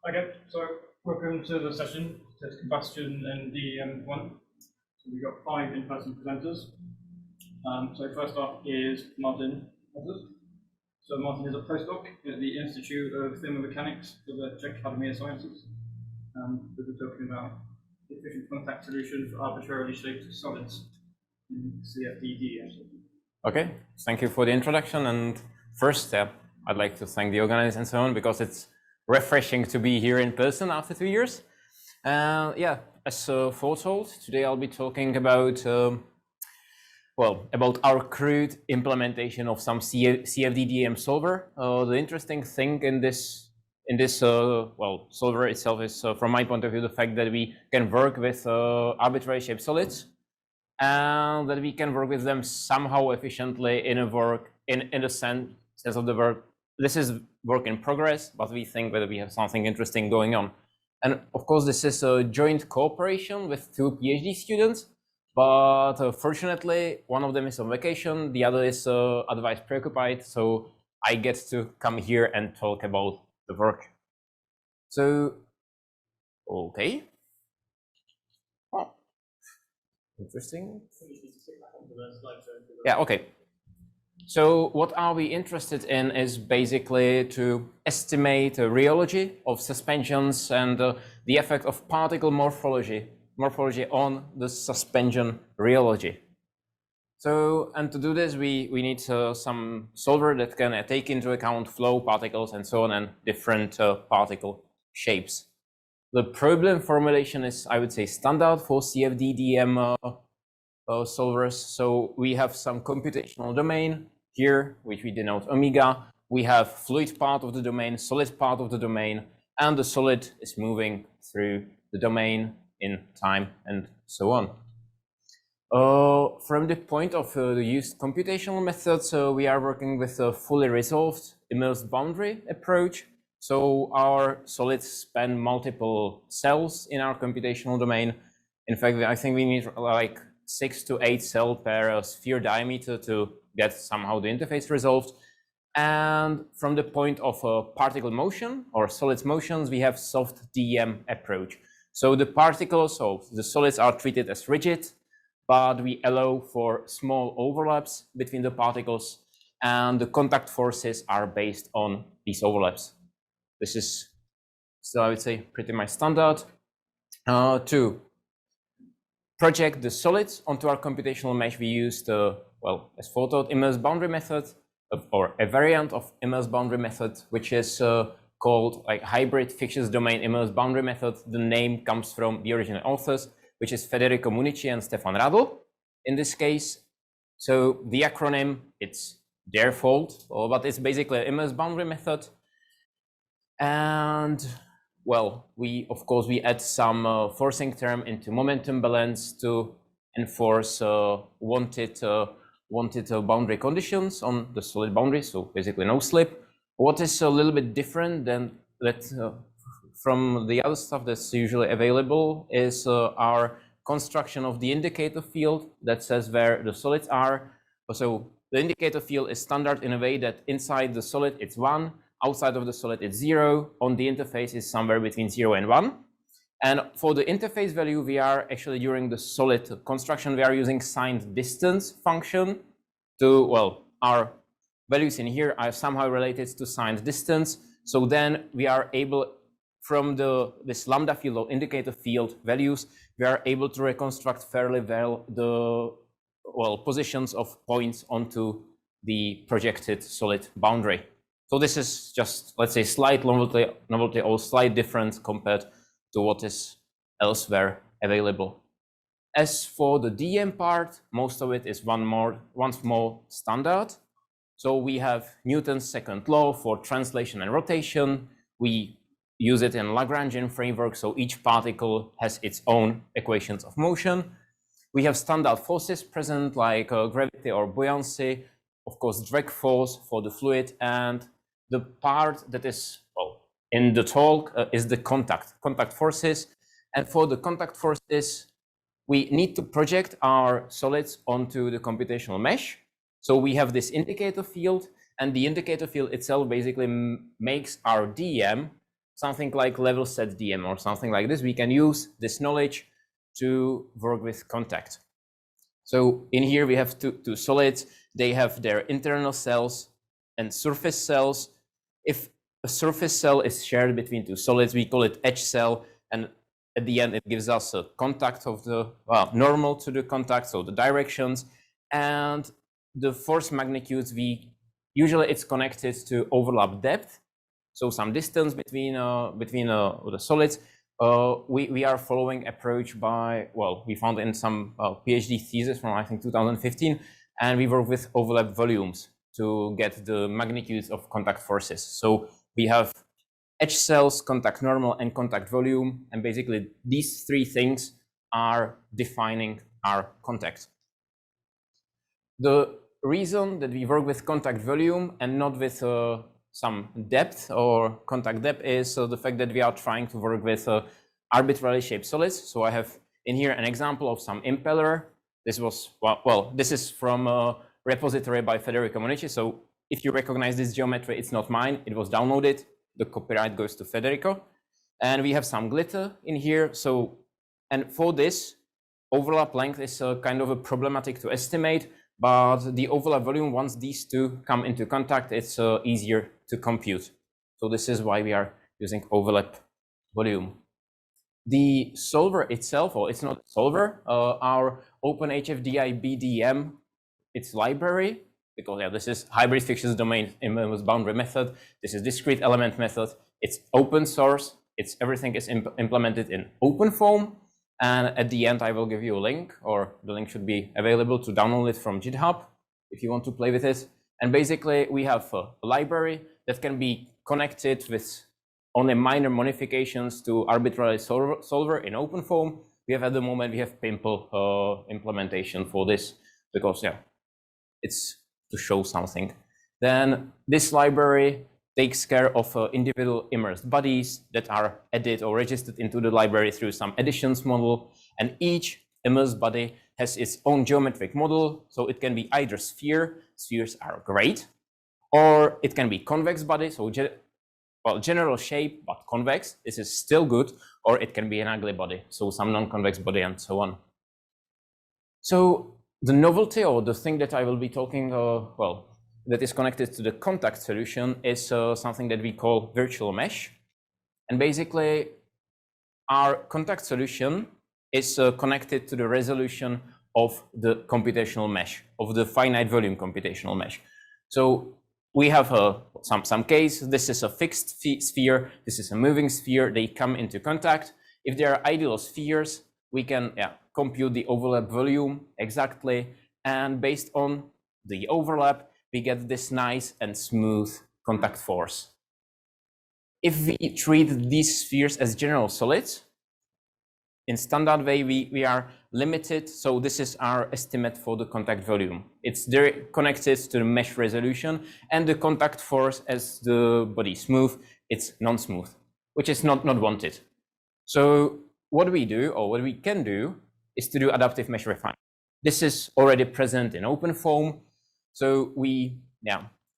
Okay, so welcome to the session. It's Combustion and DEM1. So we've got 5 in-person presenters. So first up is Martin. So Martin is a postdoc at the Institute of Thermomechanics for the Czech Academy of Sciences. We'll be talking about efficient contact solution for arbitrarily shaped solids in CFD-DEM. Okay, thank you for the introduction. And first, I'd like to thank the organizers and so on, because it's refreshing to be here in person after 2 years. Yeah, as foretold, today I'll be talking about about our crude implementation of some CFD-DEM solver. The interesting thing in this solver itself is, from my point of view, the fact that we can work with arbitrarily shaped solids, and that we can work with them somehow efficiently in the sense of the work. This is work in progress, but we think that we have something interesting going on. And of course, this is a joint cooperation with 2 PhD students, but fortunately, one of them is on vacation, the other is otherwise preoccupied, so I get to come here and talk about the work. So, okay. Oh, interesting. Yeah, okay. So what are we interested in is basically to estimate the rheology of suspensions and the effect of particle morphology on the suspension rheology. So, and to do this, we need some solver that can take into account flow, particles, and so on, and different particle shapes. The problem formulation is, I would say, standard for CFD-DEM solvers. So we have some computational domain here, which we denote omega. We have fluid part of the domain, solid part of the domain, and the solid is moving through the domain in time and so on. From the point of the used computational methods, we are working with a fully resolved immersed boundary approach. So our solids span multiple cells in our computational domain. In fact, I think we need like 6 to 8 cells per sphere diameter to get somehow the interface resolved. And from the point of particle motion or solids motions, we have soft DEM approach. So the particles, so the solids are treated as rigid, but we allow for small overlaps between the particles, and the contact forces are based on these overlaps. This is, so I would say, pretty much standard. To project the solids onto our computational mesh, we used, as forethought, immersed boundary method, or a variant of immersed boundary method, which is called like hybrid fixtures domain immersed boundary method. The name comes from the original authors, which is Federico Munici and Stefan Radl in this case. So the acronym, it's their fault, but it's basically an immersed boundary method. And well, of course, we add some forcing term into momentum balance to enforce wanted boundary conditions on the solid boundary, so basically no slip. What is a little bit different than that from the other stuff that's usually available is our construction of the indicator field that says where the solids are. So the indicator field is standard in a way that inside the solid it's 1, outside of the solid it's 0, on the interface is somewhere between 0 and 1. And for the interface value, we are actually, during the solid construction, we are using signed distance function to, well, our values in here are somehow related to signed distance. So then we are able, from this lambda field or indicator field values, we are able to reconstruct fairly well the positions of points onto the projected solid boundary. So this is just, let's say, slight novelty or slight difference compared to what is elsewhere available. As for the DEM part, most of it is once more standard. So we have Newton's second law for translation and rotation. We use it in Lagrangian framework, so each particle has its own equations of motion. We have standard forces present, like gravity or buoyancy, of course, drag force for the fluid, and the part that is, in the talk is the contact forces. And for the contact forces, we need to project our solids onto the computational mesh. So we have this indicator field, and the indicator field itself basically makes our DEM something like level set DM or something like this, we can use this knowledge to work with contact. So in here we have two solids. They have their internal cells and surface cells. If a surface cell is shared between two solids, we call it edge cell, and at the end it gives us a contact of the normal to the contact, so the directions, and the force magnitudes. Usually it's connected to overlap depth, so some distance between the solids. We are following approach by, well, we found in some PhD thesis from I think 2015, and we work with overlap volumes to get the magnitudes of contact forces. So we have edge cells, contact normal, and contact volume, and basically these three things are defining our contact. The reason that we work with contact volume and not with some depth or contact depth is the fact that we are trying to work with arbitrarily shaped solids. So I have in here an example of some impeller. This was, well, this is from a repository by Federico Monici. So if you recognize this geometry, it's not mine. It was downloaded. The copyright goes to Federico. And we have some glitter in here. So, and for this, overlap length is kind of a problematic to estimate, but the overlap volume, once these two come into contact, it's easier to compute. So this is why we are using overlap volume. The solver itself, or it's not a solver, our OpenHFDI-BDM, its library, because yeah, this is hybrid fictions domain immense boundary method. This is discrete element method. It's open source. Everything is implemented in OpenFOAM. And at the end, I will give you a link, or the link should be available to download it from GitHub if you want to play with it. And basically, we have a library that can be connected with only minor modifications to arbitrary solver in OpenFOAM. We have at the moment, we have Pimple implementation for this, because yeah, it's to show something. Then this library takes care of individual immersed bodies that are added or registered into the library through some additions model. And each immersed body has its own geometric model. So it can be either sphere, spheres are great, or it can be convex body, so general shape, but convex, this is still good, or it can be an ugly body, so some non-convex body and so on. So the novelty, or the thing that I will be talking, that is connected to the contact solution is something that we call virtual mesh. And basically, our contact solution is connected to the resolution of the computational mesh, of the finite volume computational mesh. So we have some case. This is a fixed sphere. This is a moving sphere. They come into contact. If they are ideal spheres, we can compute the overlap volume exactly. And based on the overlap, we get this nice and smooth contact force. If we treat these spheres as general solids, in standard way, we are limited. So this is our estimate for the contact volume. It's connected to the mesh resolution, and the contact force as the body smooth, it's non-smooth, which is not wanted. So what we do, or what we can do, is to do adaptive mesh refinement. This is already present in OpenFOAM. So we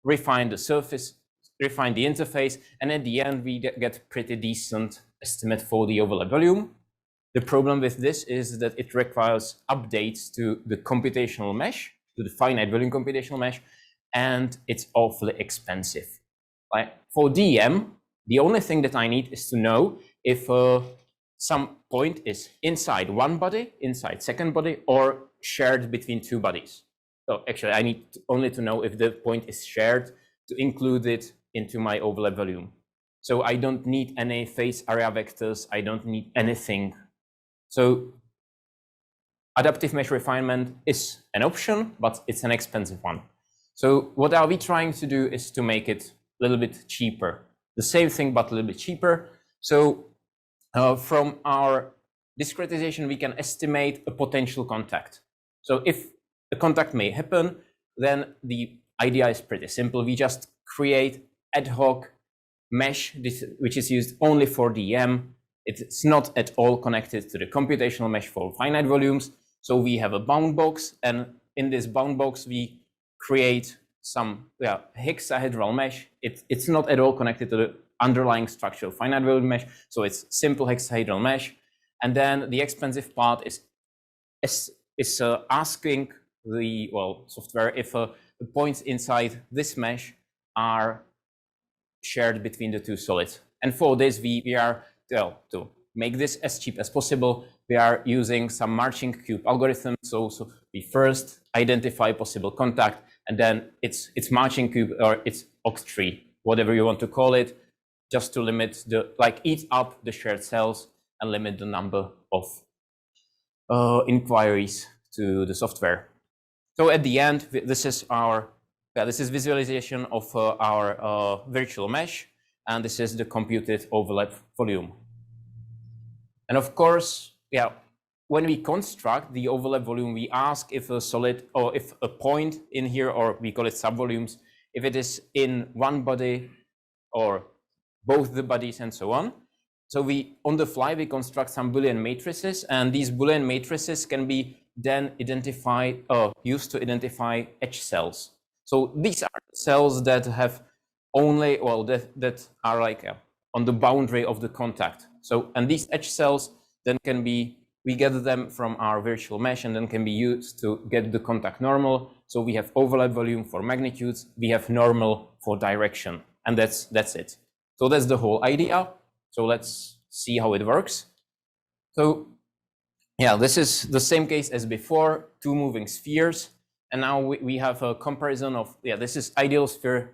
refine the surface, refine the interface, and at the end we get pretty decent estimate for the overlap volume. The problem with this is that it requires updates to the computational mesh, to the finite volume computational mesh, and it's awfully expensive. Right? For DM, the only thing that I need is to know if some point is inside one body, inside second body, or shared between two bodies. So actually, I need only to know if the point is shared to include it into my overlap volume. So I don't need any phase area vectors. I don't need anything. So adaptive mesh refinement is an option, but it's an expensive one. So what are we trying to do is to make it a little bit cheaper. The same thing, but a little bit cheaper. So from our discretization, we can estimate a potential contact. So if a contact may happen, then the idea is pretty simple. We just create ad hoc mesh, which is used only for DM. It's not at all connected to the computational mesh for finite volumes. So we have a bound box, and in this bound box, we create some hexahedral mesh. It's not at all connected to the underlying structure of finite volume mesh. So it's simple hexahedral mesh. And then the expensive part is asking the software if the points inside this mesh are shared between the two solids. And for this, we are, to make this as cheap as possible, we are using some marching cube algorithm. So we first identify possible contact, and then it's marching cube or it's octree, whatever you want to call it, just to limit eat up the shared cells and limit the number of inquiries to the software. So at the end, this is visualization of our virtual mesh, and this is the computed overlap volume. And of course, when we construct the overlap volume, we ask if a solid or if a point in here, or we call it subvolumes, if it is in one body or both the bodies and so on. So on the fly, we construct some Boolean matrices, and these Boolean matrices can be then identified or used to identify edge cells. So these are cells that have only, that are on the boundary of the contact. So, and these edge cells then can be, we get them from our virtual mesh and then can be used to get the contact normal. So we have overlap volume for magnitudes, we have normal for direction, and that's it. So that's the whole idea. So let's see how it works. So this is the same case as before, two moving spheres. And now we have a comparison of, this is ideal sphere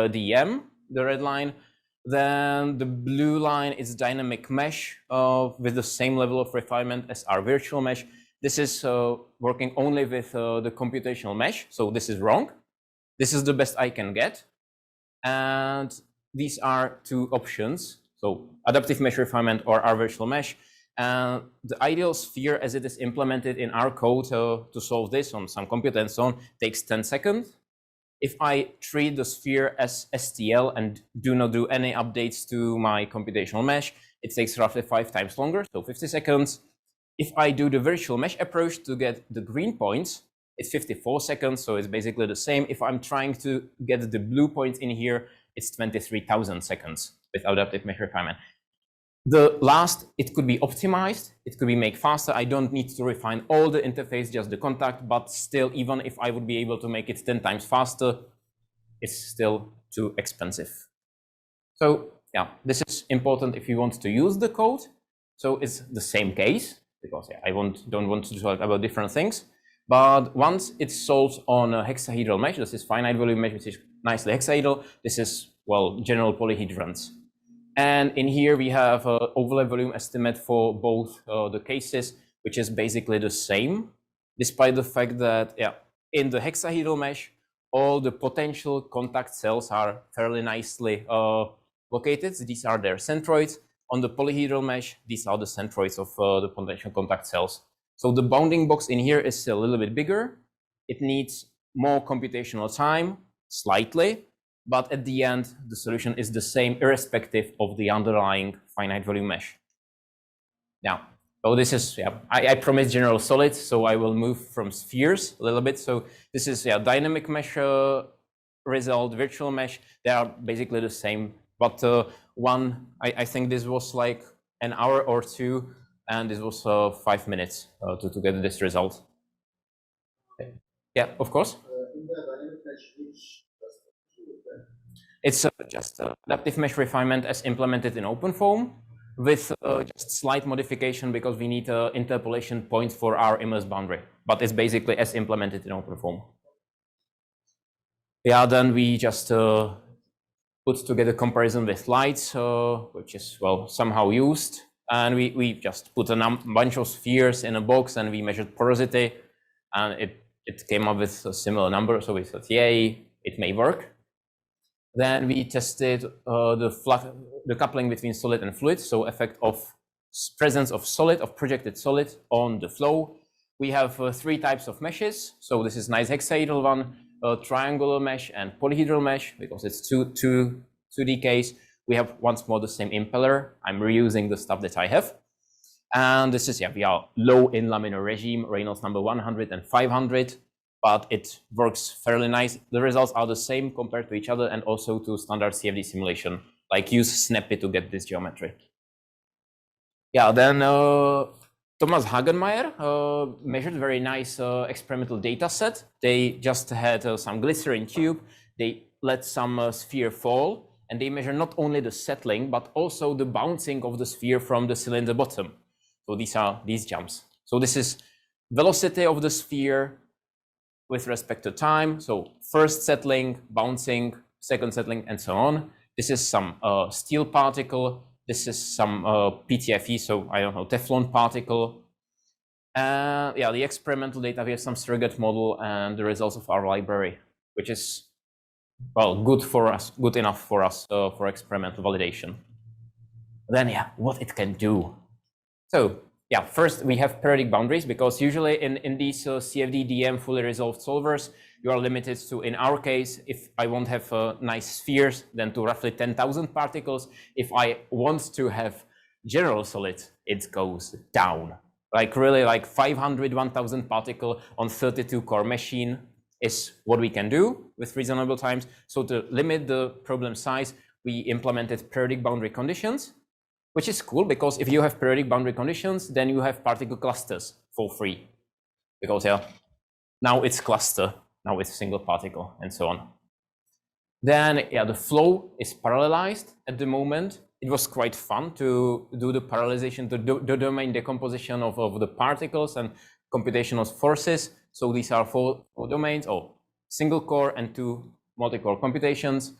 DEM, the red line. Then the blue line is dynamic mesh with the same level of refinement as our virtual mesh. This is working only with the computational mesh. So this is wrong. This is the best I can get. And these are two options. So adaptive mesh refinement or our virtual mesh. And the ideal sphere as it is implemented in our code to solve this on some compute and so on takes 10 seconds. If I treat the sphere as STL and do not do any updates to my computational mesh, it takes roughly 5 times longer, so 50 seconds. If I do the virtual mesh approach to get the green points, it's 54 seconds, so it's basically the same. If I'm trying to get the blue points in here, it's 23,000 seconds with adaptive mesh refinement. The last, it could be optimized, it could be made faster. I don't need to refine all the interface, just the contact, but still, even if I would be able to make it 10 times faster, it's still too expensive. So this is important if you want to use the code. So it's the same case, because I don't want to talk about different things. But once it's solved on a hexahedral mesh, this is finite volume mesh, which is nicely hexahedral. This is, general polyhedrons. And in here we have an overlap volume estimate for both the cases, which is basically the same, despite the fact that, in the hexahedral mesh, all the potential contact cells are fairly nicely located. These are their centroids. On the polyhedral mesh, these are the centroids of the potential contact cells. So the bounding box in here is a little bit bigger. It needs more computational time, slightly. But at the end, the solution is the same, irrespective of the underlying finite volume mesh. Now, so this is, I promised general solids, so I will move from spheres a little bit. So this is dynamic mesh result, virtual mesh. They are basically the same, but I think this was like an hour or two, and this was 5 minutes to get this result. Okay. Yeah, of course. In the dynamic mesh, which it's just adaptive mesh refinement as implemented in OpenFOAM with just slight modification because we need interpolation points for our immerse boundary, but it's basically as implemented in OpenFOAM. Then we just put together comparison with lights, which is somehow used, and we just put a bunch of spheres in a box and we measured porosity, and it came up with a similar number, so we thought, yay, it may work. Then we tested the coupling between solid and fluid, so effect of presence of projected solid on the flow. We have 3 types of meshes. So this is nice hexahedral one, triangular mesh, and polyhedral mesh, because it's 2D case. We have once more the same impeller. I'm reusing the stuff that I have. And this is, we are low in laminar regime, Reynolds number 100 and 500. But it works fairly nice. The results are the same compared to each other and also to standard CFD simulation like use Snappy to get this geometry. Yeah, then Thomas Hagenmeier measured very nice experimental data set. They just had some glycerin tube. They let some sphere fall, and they measure not only the settling, but also the bouncing of the sphere from the cylinder bottom. So these are these jumps. So this is velocity of the sphere with respect to time. So first settling, bouncing, second settling, and so on. This is some steel particle. This is some PTFE, so I don't know, Teflon particle. Yeah, the experimental data, we have some surrogate model and the results of our library, which is, well, good for us, good enough for us for experimental validation. Then, yeah, what it can do. So, yeah, first we have periodic boundaries, because usually in these CFD-DM fully resolved solvers, you are limited to, in our case, if I won't have nice spheres, then to roughly 10,000 particles. If I want to have general solid, it goes down. Like really like 500, 1,000 particle on 32 core machine is what we can do with reasonable times. So to limit the problem size, we implemented periodic boundary conditions, which is cool, because if you have periodic boundary conditions, then you have particle clusters for free. Because yeah, now it's cluster, now it's single particle, and so on. Then yeah, the flow is parallelized at the moment. It was quite fun to do the parallelization, the domain decomposition of the particles and computational forces. So these are four domains, single core and 2 multi-core computations.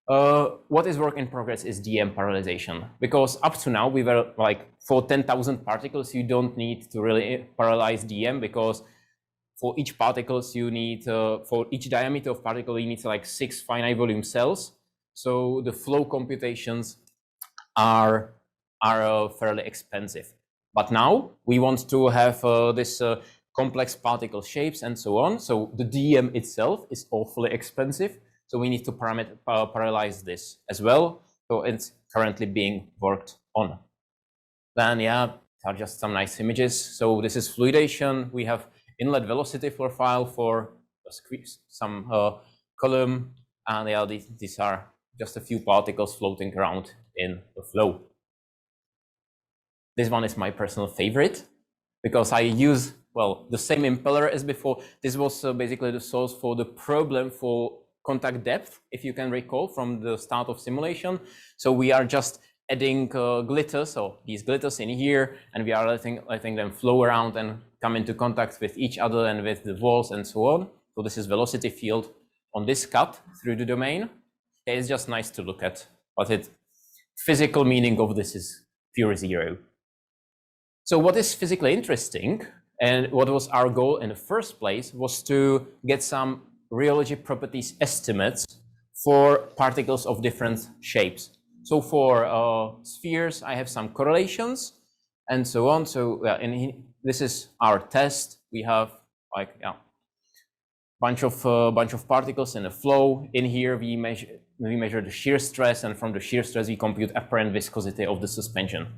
What is work in progress is DM parallelization, because up to now we were like, for 10,000 particles, you don't need to really parallelize DM, because for each particles you need, for each diameter of particle, you need like 6 finite volume cells. So the flow computations are fairly expensive. But now we want to have this complex particle shapes and so on. So the DM itself is awfully expensive. So we need to parallelize this as well. So it's currently being worked on. Then yeah, are just some nice images. So this is fluidation. We have inlet velocity profile for some column, and yeah, these are just a few particles floating around in the flow. This one is my personal favorite, because I use, well, the same impeller as before. This was basically the source for the problem for contact depth, if you can recall from the start of simulation. So we are just adding glitters, so these glitters in here, and we are letting them flow around and come into contact with each other and with the walls and so on. So this is velocity field on this cut through the domain. It's just nice to look at, but the physical meaning of this is pure zero. So what is physically interesting, and what was our goal in the first place, was to get some rheology properties estimates for particles of different shapes. So for spheres, I have some correlations and so on. So this is our test. We have like bunch of particles in a flow. In here, we measure the shear stress, and from the shear stress, we compute apparent viscosity of the suspension.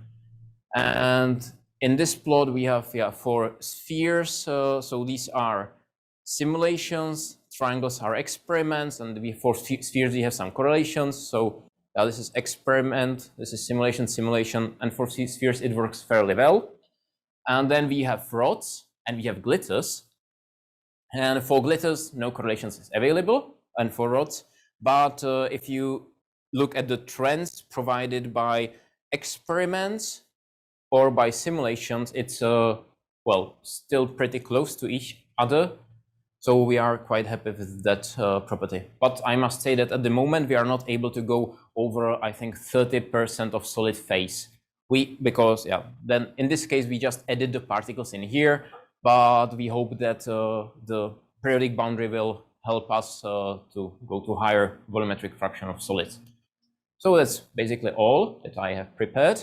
And in this plot, we have for spheres. So these are simulations. Triangles are experiments, and for spheres, we have some correlations. So this is experiment, this is simulation, and for spheres, it works fairly well. And then we have rods, and we have glitters. And for glitters, no correlations is available, and for rods. But if you look at the trends provided by experiments or by simulations, it's well, still pretty close to each other. So we are quite happy with that property. But I must say that at the moment, we are not able to go over, I think, 30% of solid phase. Because then in this case, we just added the particles in here, but we hope that the periodic boundary will help us to go to higher volumetric fraction of solids. So that's basically all that I have prepared.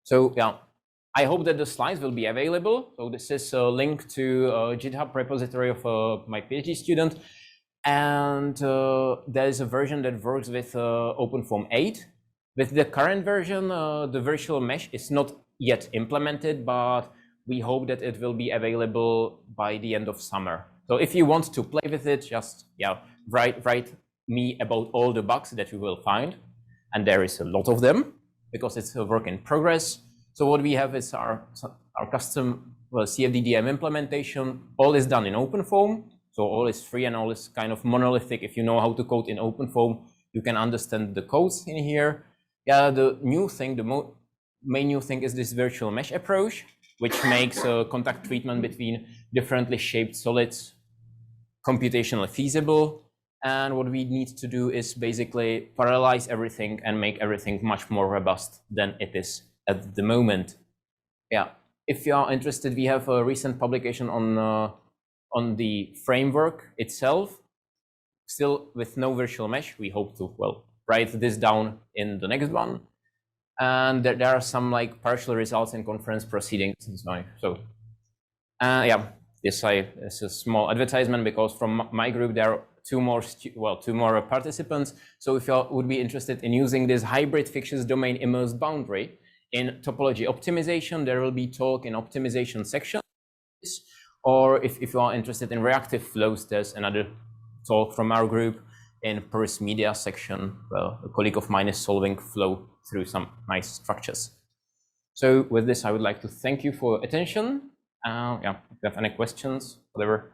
So yeah, I hope that the slides will be available. So this is a link to a GitHub repository of my PhD student. And there is a version that works with OpenFOAM 8. With the current version, the virtual mesh is not yet implemented, but we hope that it will be available by the end of summer. So if you want to play with it, just write me about all the bugs that you will find. and there is a lot of them because it's a work in progress. So what we have is our custom CFD-DEM implementation. All is done in OpenFOAM, so all is free and all is kind of monolithic. If you know how to code in OpenFOAM, you can understand the codes in here. Yeah, the new thing, main new thing is this virtual mesh approach, which makes contact treatment between differently shaped solids computationally feasible. And what we need to do is basically parallelize everything and make everything much more robust than it is at the moment. Yeah, if you are interested, we have a recent publication on the framework itself, still with no virtual mesh. We hope to, well, write this down in the next one. And there are some like partial results in conference proceedings and so on. So yeah, this is a small advertisement because from my group there are two more participants. So if you would be interested in using this hybrid fictitious domain immersed boundary in topology optimization, there will be talk in optimization section. Or if you are interested in reactive flows, there's another talk from our group in Paris media section. Well, a colleague of mine is solving flow through some nice structures. So with this, I would like to thank you for attention. Yeah, if you have any questions, whatever.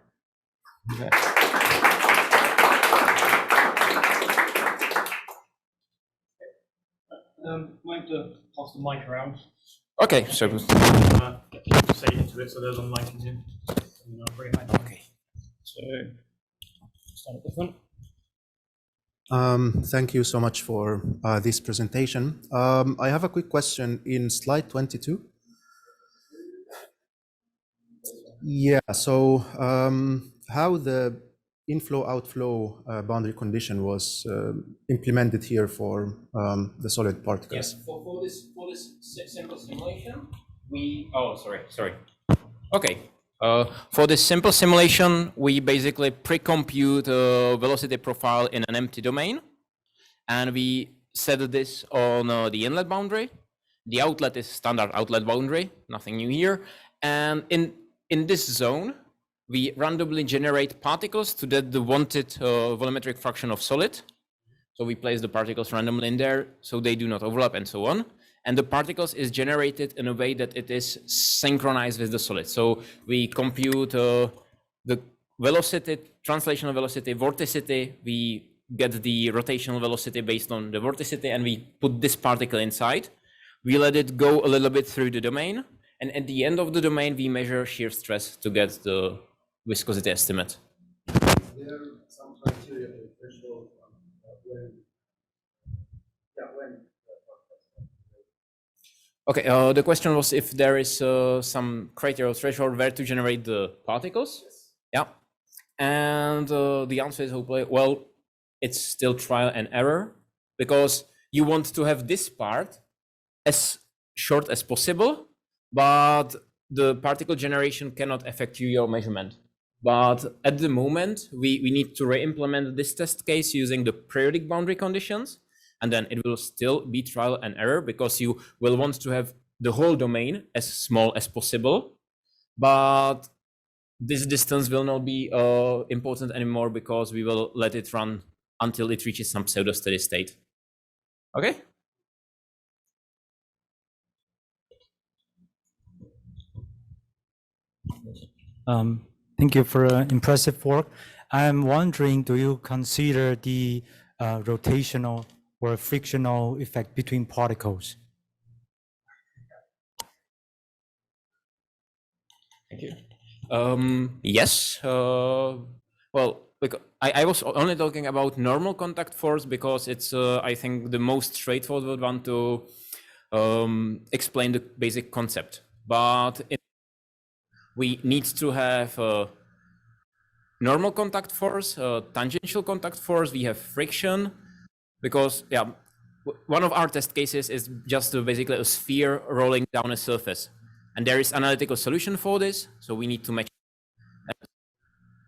Yeah. Like to pass the mic around. Okay, so Say into it so there's a mic in here. Okay. So start at the front. Thank you so much for this presentation. I have a quick question in slide 22. Yeah, so how the inflow-outflow boundary condition was implemented here for the solid particles? Yes, for this simple simulation, sorry. Okay. For this simple simulation, we basically pre-compute a velocity profile in an empty domain, and we set this on the inlet boundary. The outlet is standard outlet boundary, nothing new here. And in this zone, we randomly generate particles to get the wanted volumetric fraction of solid. So we place the particles randomly in there so they do not overlap and so on. And the particles is generated in a way that it is synchronized with the solid. So we compute the velocity, translational velocity, vorticity. We get the rotational velocity based on the vorticity, and we put this particle inside. We let it go a little bit through the domain. And at the end of the domain, we measure shear stress to get the viscosity estimate. Is there some criteria for threshold when? Okay, the question was if there is some criteria threshold where to generate the particles. Yes. Yeah, and the answer is hopefully, well, it's still trial and error because you want to have this part as short as possible, but the particle generation cannot affect your measurement. But at the moment, we need to re-implement this test case using the periodic boundary conditions, and then it will still be trial and error because you will want to have the whole domain as small as possible. But this distance will not be important anymore because we will let it run until it reaches some pseudo steady state. Okay? Thank you for impressive work. I'm wondering, do you consider the rotational or frictional effect between particles? Thank you. Yes. Well, I was only talking about normal contact force because it's, I think, the most straightforward one to explain the basic concept. But we need to have normal contact force, tangential contact force. We have friction because, yeah, one of our test cases is just basically a sphere rolling down a surface. And there is analytical solution for this, so we need to match.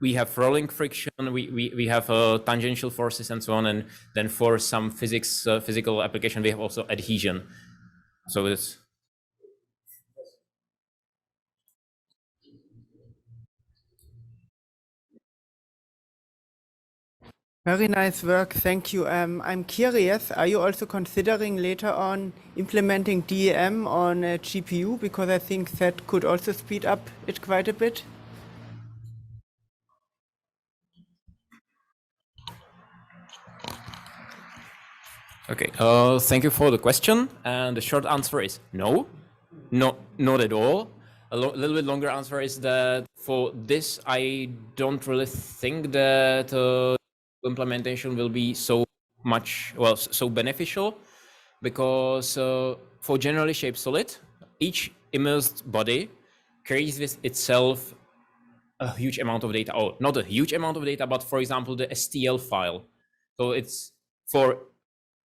We have rolling friction, we have tangential forces and so on, and then for some physical application, we have also adhesion. So it's. Very nice work, thank you. I'm curious, are you also considering later on implementing DEM on a GPU? Because I think that could also speed up it quite a bit. Okay, thank you for the question. And the short answer is no, not at all. A little bit longer answer is that for this, I don't really think that implementation will be so much, well, so beneficial, because for generally shaped solid, each immersed body carries with itself a huge amount of data, or not a huge amount of data, but for example, the STL file. So it's for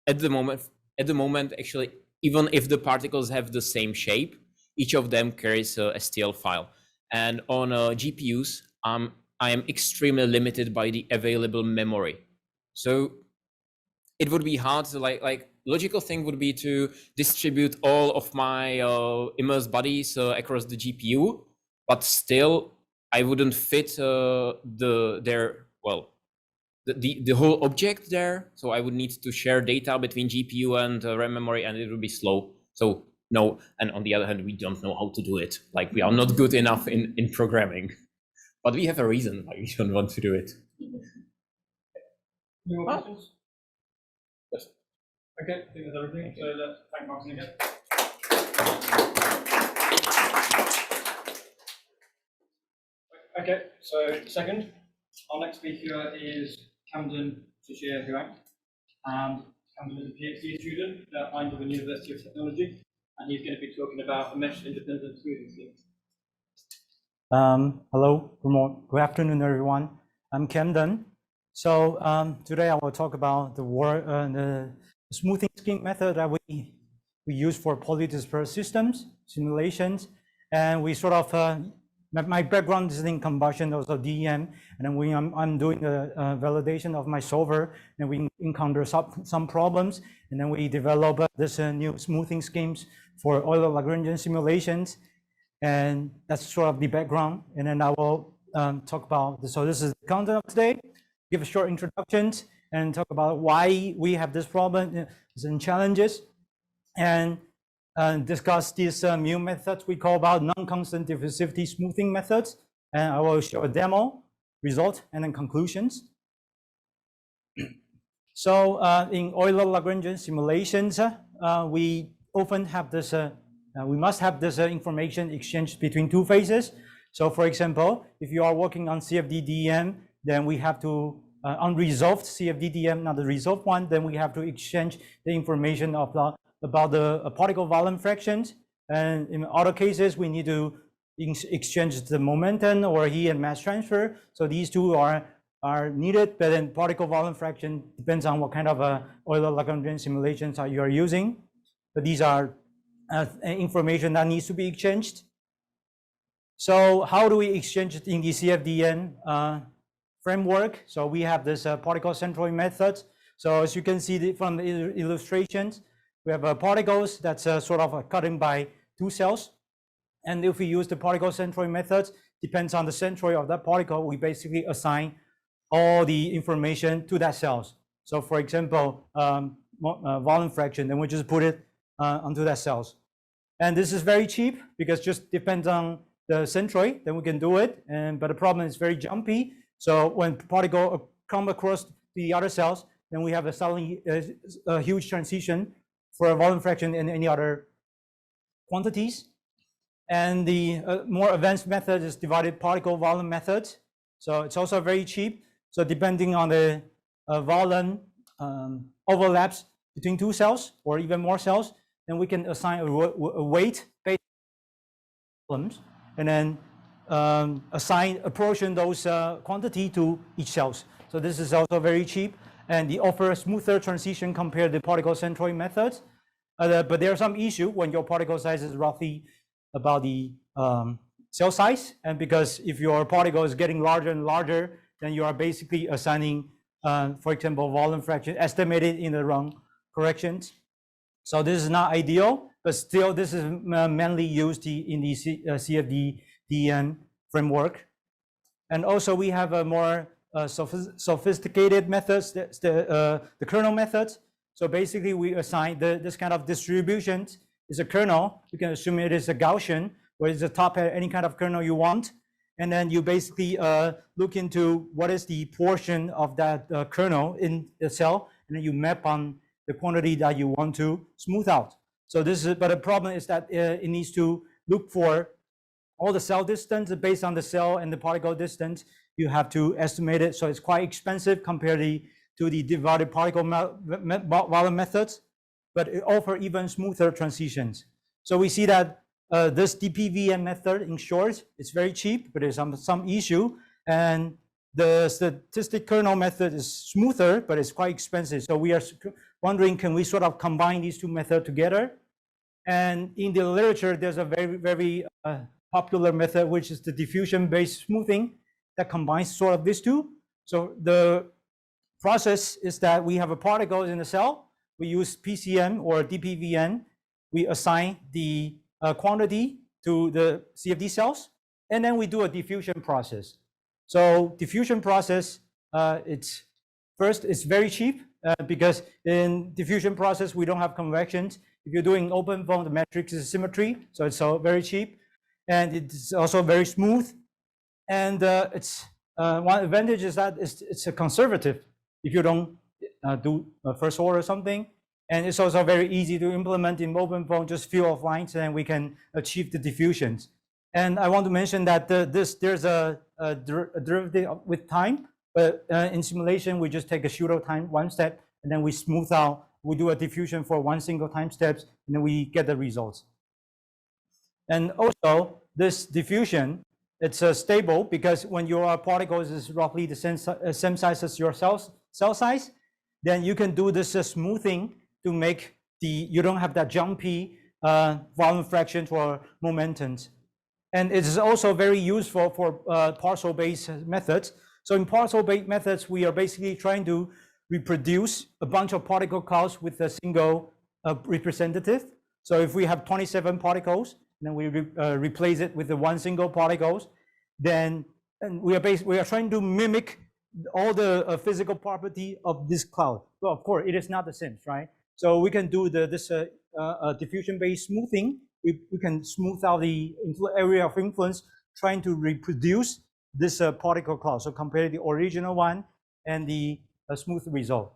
at the moment, actually, even if the particles have the same shape, each of them carries a STL file. And on GPUs, I am extremely limited by the available memory. So it would be hard to like logical thing would be to distribute all of my immersed bodies across the GPU, but still I wouldn't fit the whole object there, so I would need to share data between GPU and RAM memory, and it would be slow. So no, and on the other hand, we don't know how to do it. Like, we are not good enough in programming, but we have a reason why we don't want to do it. Any more questions? Yes. Okay, I think that's everything. So let's thank Martin again. Okay, so second, our next speaker is Camden Chih-Chia Huang. And Camden is a PhD student at Eindhoven University of Technology, and he's going to be talking about a mesh independent smoothing scheme. Hello, good afternoon, everyone. I'm Camden. So today I will talk about the smoothing scheme method that we use for polydisperse systems, simulations, and we sort of my background is in combustion, also DEM, and then I'm doing the validation of my solver, and we encounter some problems, and then we develop this new smoothing schemes for Euler-Lagrange simulations, and that's sort of the background. And then I will talk about this. So this is the content of today. Give a short introduction and talk about why we have this problem and challenges, and discuss these new methods we call about non-constant diffusivity smoothing methods. And I will show a demo, result, and then conclusions. So in Euler-Lagrange simulations, we often have this, we must have this information exchange between two phases. So for example, if you are working on CFD-DEM, then we have to, unresolved CFD-DEM, not the resolved one, then we have to exchange the information of about the particle volume fractions. And in other cases, we need to exchange the momentum or heat and mass transfer. So these two are needed, but then particle volume fraction depends on what kind of Euler-Lagrange simulations you are using. But these are information that needs to be exchanged. So how do we exchange it in the CFD-DEM framework? So we have this particle centroid method. So as you can see from the illustrations, we have particles that's sort of cut in by two cells. And if we use the particle centroid method, depends on the centroid of that particle, we basically assign all the information to that cells. So for example, volume fraction, then we just put it onto that cells. And this is very cheap because just depends on the centroid, then we can do it. But the problem is very jumpy. So when particle come across the other cells, then we have a huge transition for a volume fraction and any other quantities. And the more advanced method is divided particle volume method. So it's also very cheap. So depending on the volume overlaps between two cells or even more cells, then we can assign a weight based problems, and then apportion those quantity to each cells. So this is also very cheap. And they offer a smoother transition compared to the particle centroid methods. But there are some issue when your particle size is roughly about the cell size. And because if your particle is getting larger and larger, then you are basically assigning, for example, volume fraction estimated in the wrong corrections. So this is not ideal, but still this is mainly used in the CFD-DEM framework. And also we have a more sophisticated methods, the kernel methods. So basically, we assign this kind of distribution is a kernel. You can assume it is a Gaussian, where it's the top at any kind of kernel you want. And then you basically look into what is the portion of that kernel in the cell, and then you map on the quantity that you want to smooth out. So this is, but the problem is that it needs to look for all the cell distance based on the cell and the particle distance. You have to estimate it, so it's quite expensive compared to the divided particle volume methods, but it offers even smoother transitions. So we see that this DPVM method, in short, it's very cheap, but there's some issue, and the statistic kernel method is smoother, but it's quite expensive. So we are wondering, can we sort of combine these two methods together? And in the literature, there's a very popular method, which is the diffusion-based smoothing that combines sort of these two. So the process is that we have a particle in the cell. We use PCM or DPVN. We assign the quantity to the CFD cells, and then we do a diffusion process. So diffusion process, it's very cheap because in diffusion process, we don't have convections. If you're doing OpenFOAM, the matrix is symmetry, so it's very cheap, and it's also very smooth. And one advantage is that it's a conservative if you don't do first order or something. And it's also very easy to implement in OpenFOAM, just few of lines, and we can achieve the diffusions. And I want to mention that there's a derivative with time, but in simulation, we just take a pseudo time, one step, and then we smooth out. We do a diffusion for one single time steps, and then we get the results. And also, this diffusion, it's stable because when your particles is roughly the same size as your cell size, then you can do this smoothing to make you don't have that jumpy volume fraction for momentums. And it is also very useful for parcel-based methods. So in parcel-based methods, we are basically trying to reproduce a bunch of particle clouds with a single representative. So if we have 27 particles, then we replace it with the one single particles, then we are trying to mimic all the physical property of this cloud. Well, of course, it is not the same, right? So we can do this diffusion-based smoothing. We can smooth out the area of influence, trying to reproduce this particle cloud. So compare the original one and the smooth result.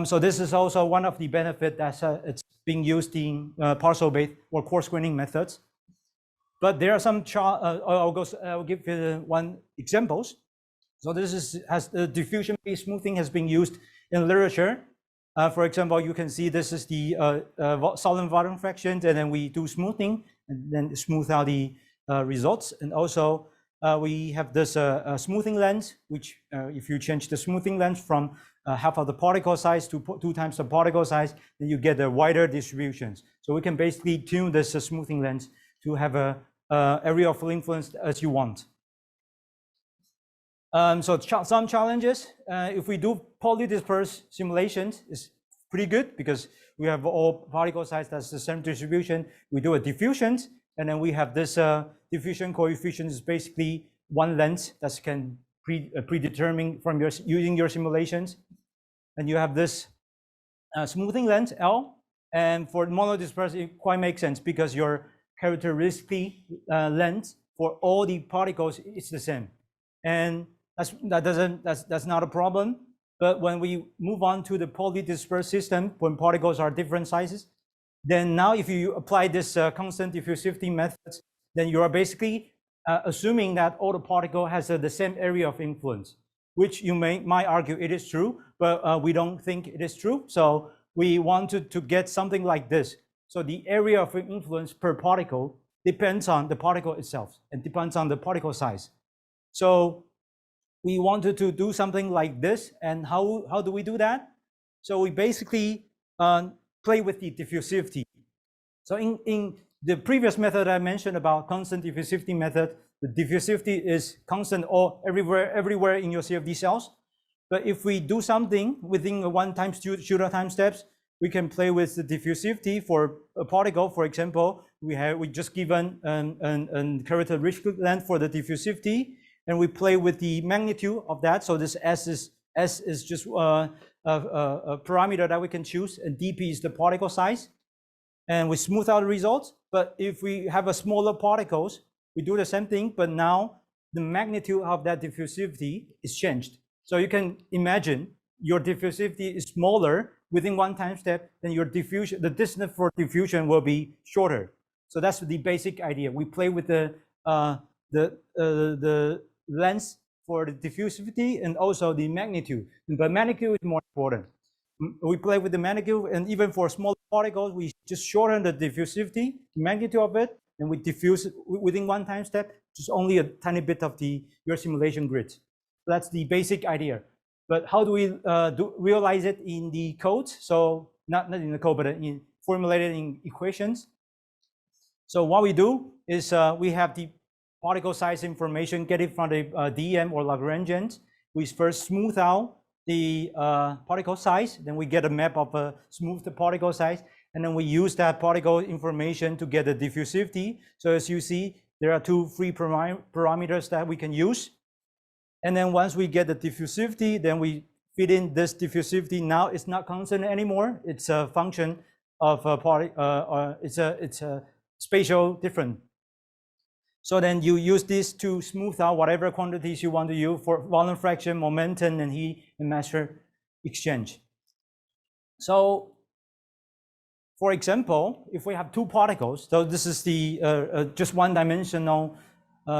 So this is also one of the benefits that it's being used in parcel-based or coarse graining methods. But there are some, I'll give you one examples. So this has the diffusion-based smoothing has been used in literature. For example, you can see this is the solid volume fraction, and then we do smoothing and then smooth out the results. And also we have this smoothing length, which if you change the smoothing length from half of the particle size to 2 times the particle size, then you get a wider distributions. So we can basically tune this smoothing length to have a area of influence as you want. So some challenges, if we do polydisperse simulations, is pretty good because we have all particle size that's the same distribution. We do a diffusion, and then we have this diffusion coefficient is basically one length that can predetermine from using your simulations. And you have this smoothing length, L, and for monodisperse, it quite makes sense because your characteristic length for all the particles is the same. And that's not a problem. But when we move on to the polydisperse system, when particles are different sizes, then now if you apply this constant diffusivity methods, then you are basically assuming that all the particle has the same area of influence, which you might argue it is true, but we don't think it is true. So we wanted to get something like this. So the area of influence per particle depends on the particle itself and depends on the particle size. So we wanted to do something like this. And how do we do that? So we basically play with the diffusivity. So in the previous method I mentioned about constant diffusivity method, the diffusivity is constant everywhere in your CFD cells. But if we do something within a 1 times pseudo time steps, we can play with the diffusivity for a particle. For example, we just given a characteristic length for the diffusivity, and we play with the magnitude of that. So this S is just a parameter that we can choose, and dp is the particle size, and we smooth out the results. But if we have a smaller particles, we do the same thing, but now the magnitude of that diffusivity is changed. So you can imagine your diffusivity is smaller within one time step, then your diffusion, the distance for diffusion will be shorter. So that's the basic idea. We play with the length for the diffusivity and also the magnitude. But magnitude is more important. We play with the magnitude, and even for small particles, we just shorten the diffusivity, magnitude of it, and we diffuse within one time step, just only a tiny bit of your simulation grid. So that's the basic idea. But how do we realize it in the code? So not in the code, but in formulated in equations. So what we do is we have the particle size information, get it from the DEM or Lagrangians. We first smooth out the particle size, then we get a map of a smoothed particle size, and then we use that particle information to get the diffusivity. So as you see, there are two free parameters that we can use. And then once we get the diffusivity, then we feed in this diffusivity. Now it's not constant anymore. It's a function of a it's a spatial difference. So then you use this to smooth out whatever quantities you want to use for volume fraction, momentum, and heat and mass exchange. So for example, if we have two particles, so this is the just one-dimensional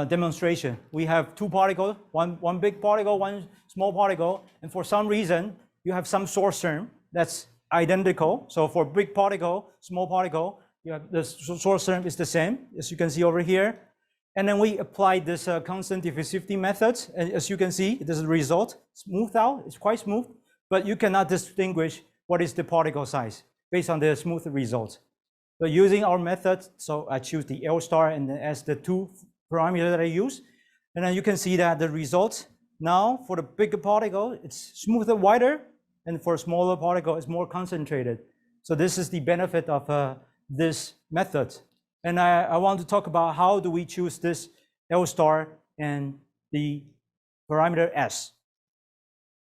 demonstration. We have two particles, one big particle, one small particle, and for some reason you have some source term that's identical. So for big particle, small particle, you have the source term is the same, as you can see over here. And then we apply this constant diffusivity methods, and as you can see, this is the result. Smooth out, it's quite smooth, but you cannot distinguish what is the particle size based on the smooth results. So using our method, so I choose the L star and then as the two parameters that I use, and then you can see that the results now for the bigger particle, it's smoother, wider, and for a smaller particle, it's more concentrated. So this is the benefit of this method. And I want to talk about how do we choose this L star and the parameter S.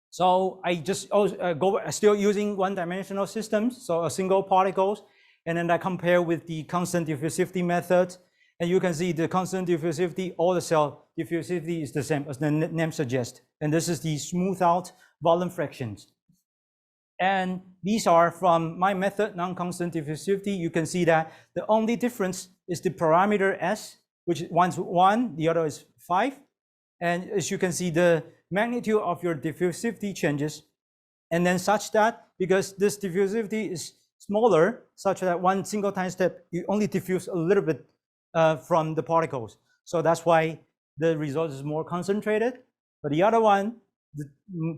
So I just go still using one-dimensional systems, so a single particles, and then I compare with the constant diffusivity method. And you can see the constant diffusivity, all the cell diffusivity is the same as the name suggests. And this is the smooth out volume fractions. And these are from my method, non-constant diffusivity. You can see that the only difference is the parameter S, which one's 1, the other is 5. And as you can see, the magnitude of your diffusivity changes. And then such that, because this diffusivity is smaller, such that one single time step, you only diffuse a little bit from the particles. So that's why the result is more concentrated. But the other one, the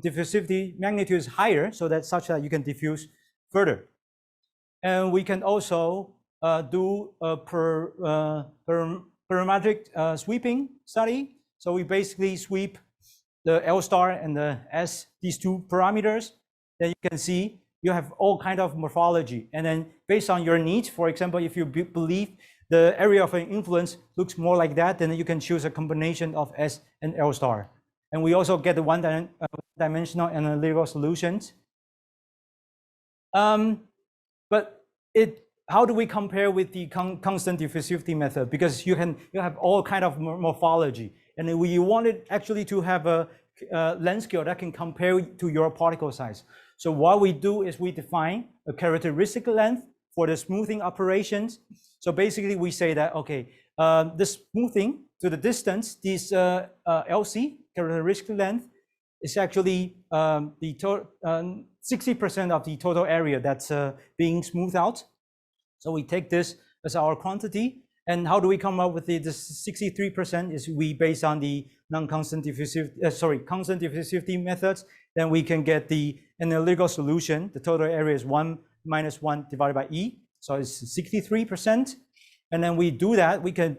diffusivity magnitude is higher, so that such that you can diffuse further. And we can also do a parametric sweeping study. So we basically sweep the L star and the S, these two parameters. Then you can see you have all kind of morphology. And then based on your needs, for example, if you believe the area of influence looks more like that, then you can choose a combination of S and L star. And we also get the one-dimensional analytical solutions. But how do we compare with the constant diffusivity method? Because you have all kind of morphology, and we wanted actually to have a length scale that can compare to your particle size. So what we do is we define a characteristic length for the smoothing operations. So basically we say that, okay, the smoothing to the distance, this LC, characteristic length, is actually the 60% of the total area that's being smoothed out. So we take this as our quantity. And how do we come up with this 63%? Is we based on the non-constant diffusivity, constant diffusivity methods. Then we can get the analytical solution. The total area is 1 minus 1 divided by E. So it's 63%. And then we do that, we can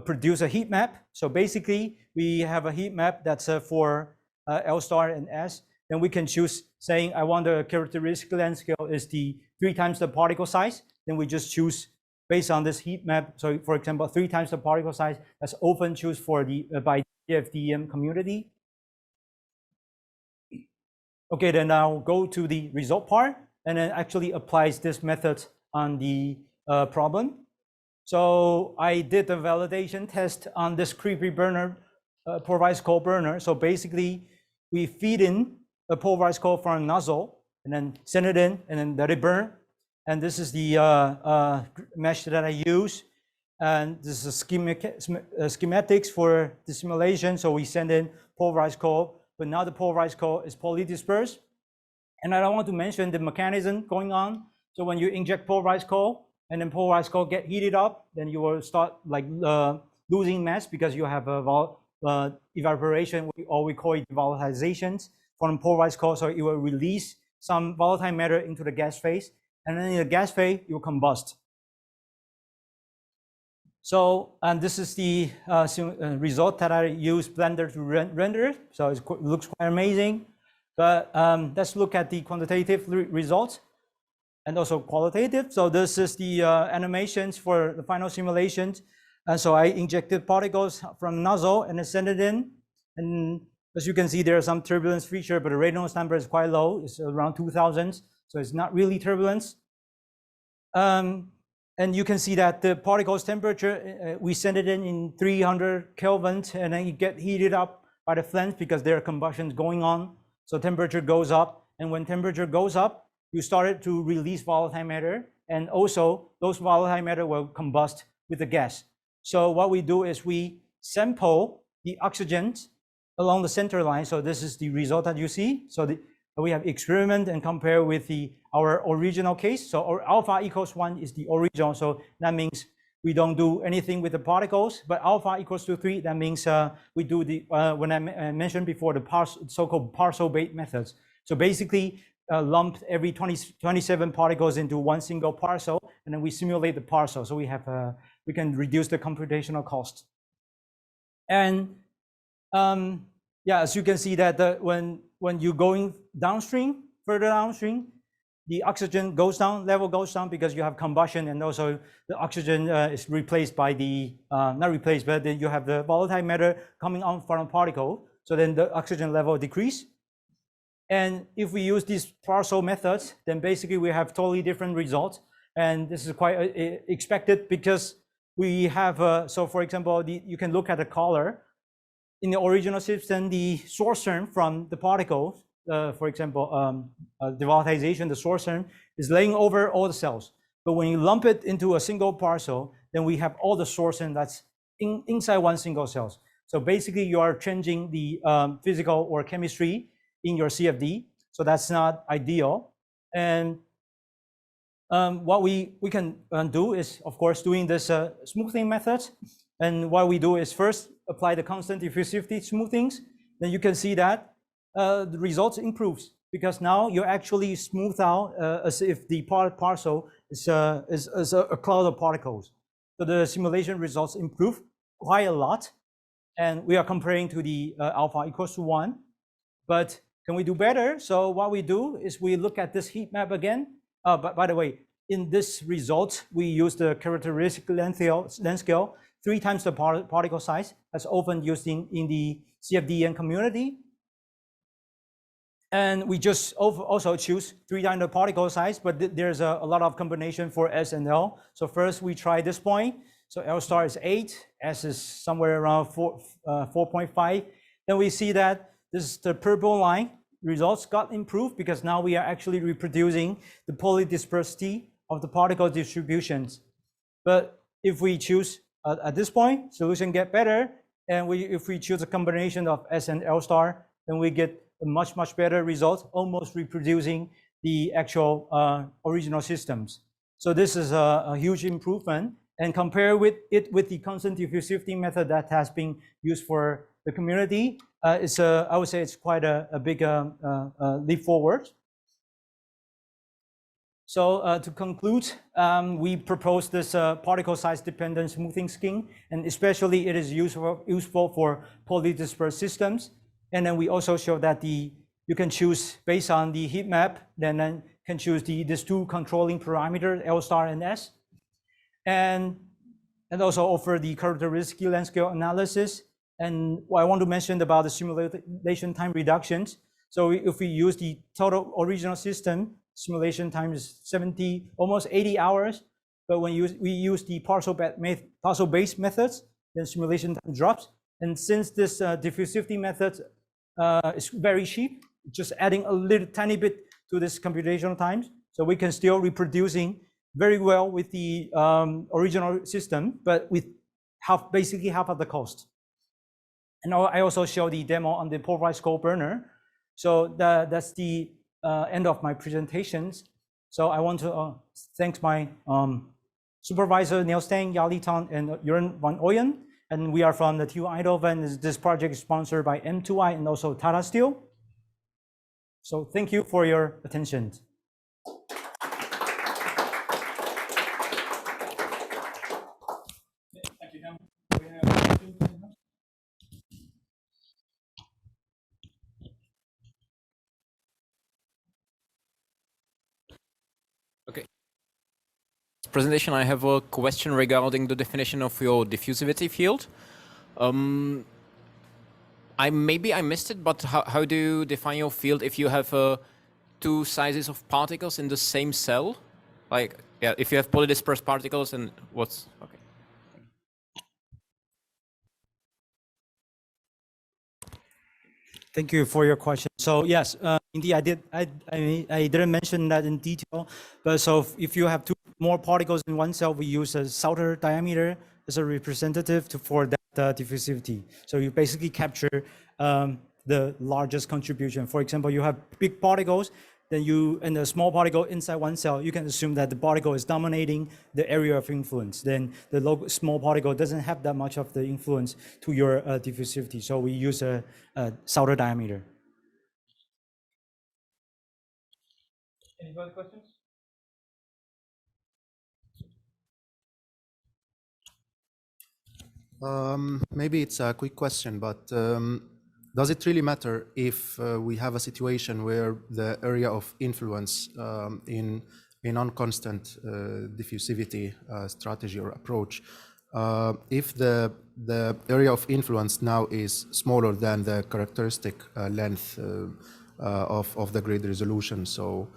produce a heat map. So basically, we have a heat map that's for L star and S. Then we can choose saying, I want the characteristic length scale is the 3 times the particle size. Then we just choose based on this heat map. So for example, 3 times the particle size, that's often choose for the by CFD-DEM community. Okay, then I'll go to the result part and then actually applies this method on the problem. So I did a validation test on this creepy burner, pulverized coal burner. So basically, we feed in a pulverized coal from a nozzle and then send it in and then let it burn. And this is the mesh that I use. And this is schematics for the simulation. So we send in pulverized coal, but now the pulverized coal is polydispersed. And I don't want to mention the mechanism going on. So when you inject pulverized coal and then pulverized coal get heated up, then you will start like losing mass because you have a evaporation, or we call it volatilizations from pulverized coal. So it will release some volatile matter into the gas phase. And then in the gas phase, it will combust. So, and this is the result that I use Blender to render. So it looks quite amazing. But let's look at the quantitative results and also qualitative. So this is the animations for the final simulations. And so I injected particles from nozzle and then sent it in. And as you can see, there are some turbulence feature, but the Reynolds number is quite low. It's around 2000. So it's not really turbulence. And you can see that the particles temperature, we send it in 300 Kelvin, and then you get heated up by the flames because there are combustions going on. So temperature goes up. And when temperature goes up, you started to release volatile matter. And also those volatile matter will combust with the gas. So what we do is we sample the oxygen along the center line. So this is the result that you see. So we have experiment and compare with our original case. So our alpha equals 1 is the original. So that means we don't do anything with the particles, but alpha equals to 3, that means we do the, when I mentioned before, the so-called parcel bait methods. So basically lump every 27 particles into one single parcel, and then we simulate the parcel. So we have, we can reduce the computational cost. And yeah, as you can see that when you're going downstream, further downstream, the oxygen goes down, level goes down because you have combustion, and also the oxygen is replaced by the, not replaced, but then you have the volatile matter coming out from a particle. So then the oxygen level decrease. And if we use these parcel methods, then basically we have totally different results. And this is quite expected because we have, so for example, you can look at the color. In the original system, the source term from the particles, for example, the volatilization, the source term is laying over all the cells. But when you lump it into a single parcel, then we have all the source term that's inside one single cell. So basically, you are changing the physical or chemistry in your CFD. So that's not ideal. And what we can do is, of course, doing this smoothing method. And what we do is first apply the constant diffusivity smoothings. Then you can see that the results improves because now you actually smooth out as if the parcel is a cloud of particles. So the simulation results improve quite a lot. And we are comparing to the alpha equals to 1. But can we do better? So what we do is we look at this heat map again. But by the way, in this result, we use the characteristic length scale 3 times the particle size, that's often used in the CFD-DEM community. And we just also choose 3 times the particle size, but there's a lot of combination for S and L. So first we try this point. So L star is 8, S is somewhere around 4.5. Then we see that this is the purple line. Results got improved because now we are actually reproducing the polydispersity of the particle distributions. But if we choose at this point, solution get better. And if we choose a combination of S and L star, then we get a much better result, almost reproducing the actual original systems. So this is a huge improvement. And compare with the constant diffusivity method that has been used for the community, I would say it's quite a big leap forward. So to conclude, we propose this particle size dependent smoothing scheme, and especially it is useful for polydispersed systems. And then we also show that you can choose based on the heat map, then can choose these 2 controlling parameters, L star and S, and also offer the characteristic length scale analysis. And what I want to mention about the simulation time reductions. So if we use the total original system, simulation time is 70, almost 80 hours. But when we use the partial-based methods, then simulation time drops. And since this diffusivity method is very cheap, just adding a little tiny bit to this computational times, so we can still reproducing very well with the original system, but with basically half of the cost. And I also show the demo on the pulverized coal burner. So that's the end of my presentations. So I want to thank my supervisor, Niels Stang, Yali Tan, and Jeroen van Ooyen. And we are from the TU Eindhoven. This project is sponsored by M2I and also Tata Steel. So thank you for your attention. Thank you, Ham. Okay. Presentation, I have a question regarding the definition of your diffusivity field. Maybe I missed it, but how do you define your field if you have two sizes of particles in the same cell? Like, yeah, if you have polydispersed particles, and what's okay? Thank you for your question. So yes, indeed, I didn't mention that in detail, but so if you have two more particles in one cell, we use a Sauter diameter as a representative for that diffusivity. So you basically capture the largest contribution. For example, you have big particles, then and a small particle inside one cell, you can assume that the particle is dominating the area of influence. Then the small particle doesn't have that much of the influence to your diffusivity. So we use a Sauter diameter. Any further questions? Maybe it's a quick question, but does it really matter if we have a situation where the area of influence in a non-constant diffusivity strategy or approach, if the area of influence now is smaller than the characteristic length of the grid resolution, so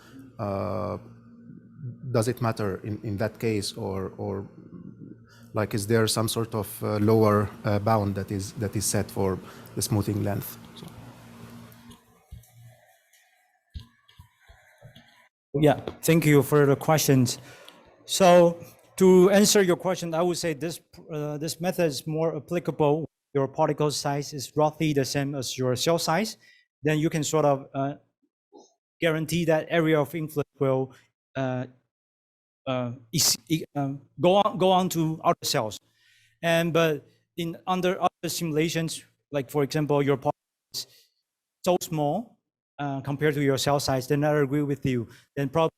does it matter in that case, or like, is there some sort of lower bound that is set for the smoothing length? So. Yeah, thank you for the questions. So to answer your question, I would say this method is more applicable. Your particle size is roughly the same as your cell size. Then you can sort of guarantee that area of influence will go on to other cells. But under other simulations, like for example, your particle is so small compared to your cell size, then I agree with you. Then probably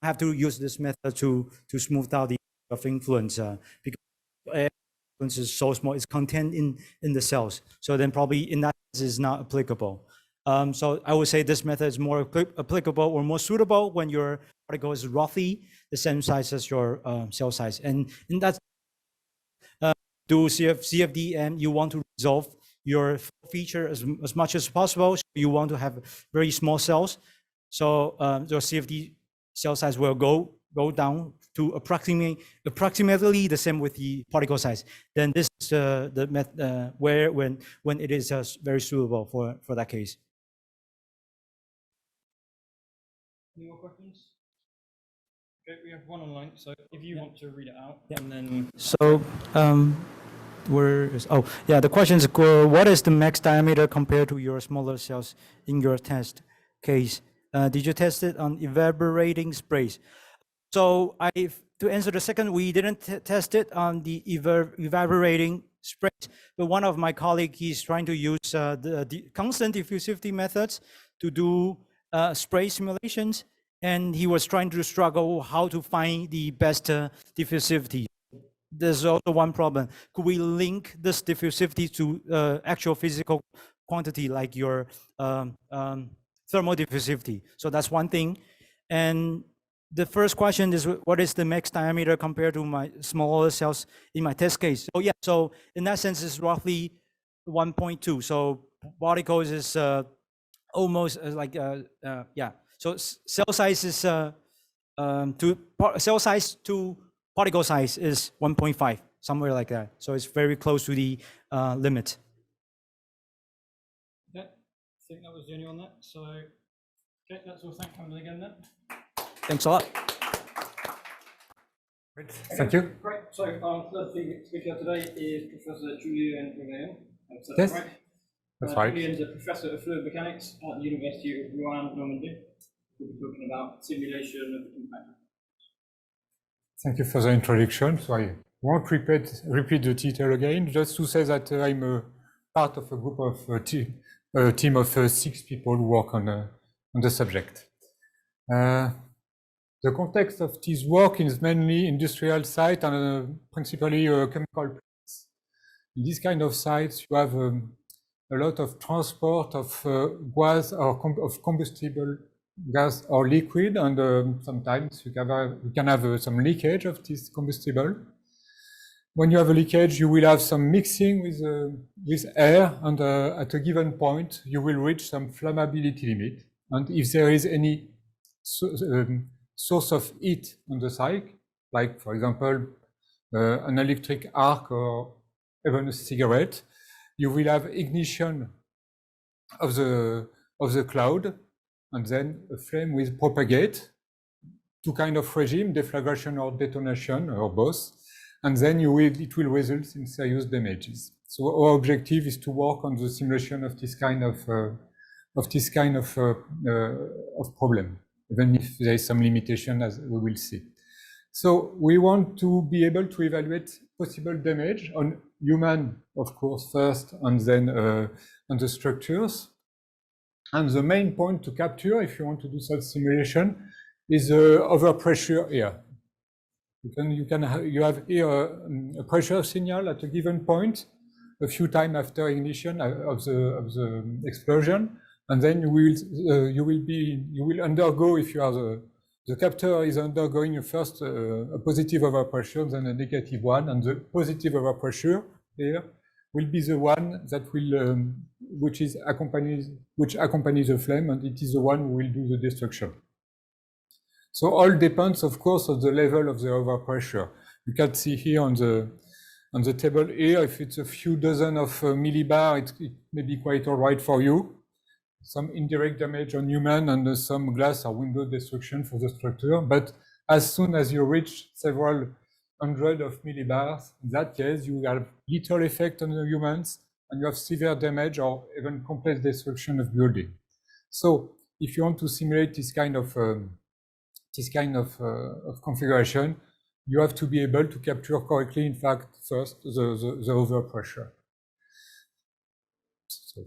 have to use this method to smooth out the area of influence because influence is so small, it's contained in the cells. So then probably in that sense is not applicable. So I would say this method is more applicable or more suitable when your particle is roughly the same size as your cell size. And in that, do CFD-DEM, you want to resolve your feature as much as possible. So you want to have very small cells. So your CFD cell size will go down to approximately the same with the particle size. Then this is the method where when it is very suitable for that case. Any more questions? Okay, we have one online, so if you want to read it out, and then... So, the question is, what is the max diameter compared to your smaller cells in your test case? Did you test it on evaporating sprays? So, to answer the second, we didn't test it on the evaporating sprays, but one of my colleagues, he's trying to use the constant diffusivity methods to do spray simulations, and he was trying to struggle how to find the best diffusivity. There's also one problem. Could we link this diffusivity to actual physical quantity like your thermal diffusivity? So that's one thing. And the first question is, what is the max diameter compared to my smaller cells in my test case? So yeah, so in that sense, it's roughly 1.2. So particles is almost like yeah. So cell size is cell size to particle size is 1.5, somewhere like that. So it's very close to the limit. Okay, I think that was the only one there. So, okay, that's all. Thank you again then. Thanks a lot. Great. Thank you. Great. So, third speaker today is Professor Julien Reveillon. Yes, that's right. Julien's a professor of fluid mechanics at the University of Rouen, Normandy. We'll be talking about simulation of impact. Thank you for the introduction. So I won't repeat the title again, just to say that I'm a part of a group of a team of 6 people who work on the subject. The context of this work is mainly industrial site and principally chemical plants. In this kind of sites, you have a lot of transport of gas or of combustible gas or liquid, and sometimes you can have some leakage of this combustible. When you have a leakage, you will have some mixing with air, and at a given point, you will reach some flammability limit. And if there is any source of heat on the site, like for example an electric arc or even a cigarette, you will have ignition of the cloud, and then a flame will propagate, 2 kind of regime, deflagration or detonation or both, and then it will result in serious damages. So our objective is to work on the simulation of this kind of problem, even if there is some limitation, as we will see. So we want to be able to evaluate possible damage on human, of course, first, and then on the structures. And the main point to capture, if you want to do such simulation, is overpressure here. You have here a pressure signal at a given point, a few times after ignition of the explosion, and then you will undergo, if you are the captor is undergoing first a positive overpressure, then a negative one, and the positive overpressure here will be the one that will which accompanies the flame, and it is the one who will do the destruction. So all depends, of course, on the level of the overpressure. You can see here on the table here, if it's a few dozen of millibar, it may be quite all right for you. Some indirect damage on human and some glass or window destruction for the structure. But as soon as you reach several hundred of millibars, in that case, you have little effect on the humans, and you have severe damage or even complete destruction of building. So if you want to simulate this kind of configuration, you have to be able to capture correctly, in fact, first the overpressure. So,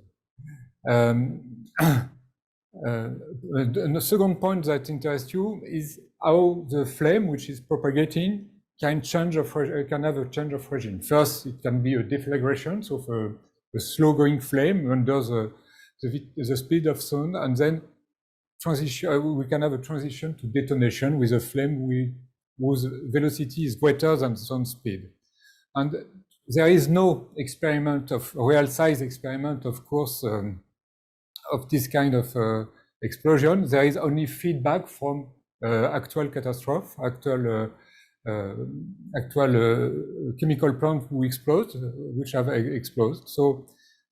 the second point that interests you is how the flame, which is propagating, can have a change of regime. First, it can be a deflagration, so for a slow-going flame under the speed of sound, and then we can have a transition to detonation with a flame whose velocity is greater than sound speed. And there is no real-size experiment, of course, of this kind of explosion. There is only feedback from actual catastrophe, actual chemical plants which have exploded. So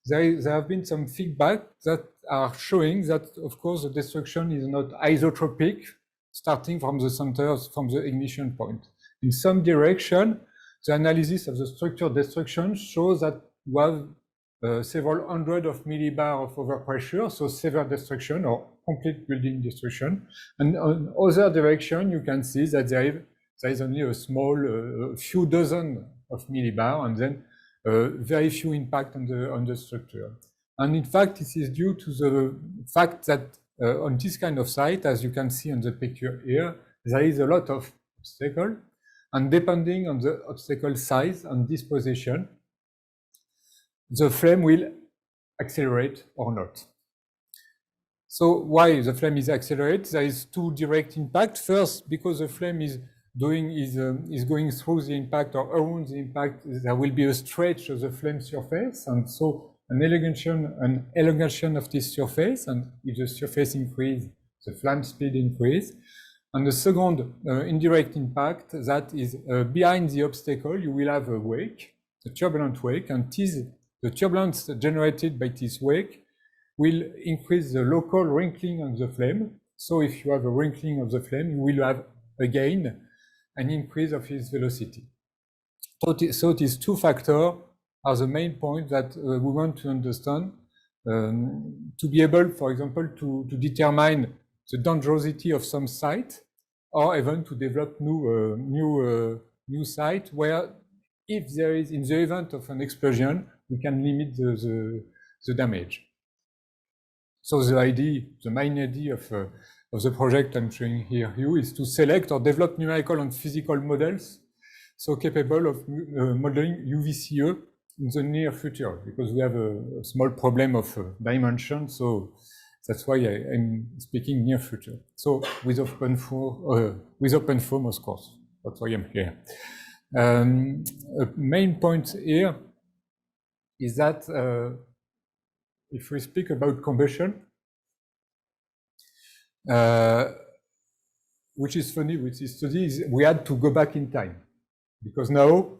there have been some feedback that are showing that, of course, the destruction is not isotropic, starting from the centers, from the ignition point. In some direction, the analysis of the structure destruction shows that you have several hundred of millibar of overpressure, so severe destruction or complete building destruction. And on other direction, you can see that there is only a small, few dozen of millibar, and then very few impact on the structure. And in fact, this is due to the fact that on this kind of site, as you can see on the picture here, there is a lot of obstacle, and depending on the obstacle size and disposition, the flame will accelerate or not. So why the flame is accelerated? There is 2 direct impacts. First, because the flame is going through the impact or around the impact, there will be a stretch of the flame surface, and so an elongation of this surface, and if the surface increase, the flame speed increase. And the second indirect impact, that is behind the obstacle, you will have a wake, a turbulent wake, and the turbulence generated by this wake will increase the local wrinkling of the flame. So if you have a wrinkling of the flame, you will have again an increase of its velocity. So these two factors are the main point that we want to understand to be able, for example, to determine the dangerosity of some site, or even to develop new site where, if there is, in the event of an explosion, we can limit the damage. So the main idea of the project I'm showing here is to select or develop numerical and physical models so capable of modeling UVCE in the near future, because we have a small problem of dimension, so that's why I'm speaking near future. So with OpenFOAM, of course, that's why I'm here. A main point here is that if we speak about combustion, which is funny with this study, is we had to go back in time, because now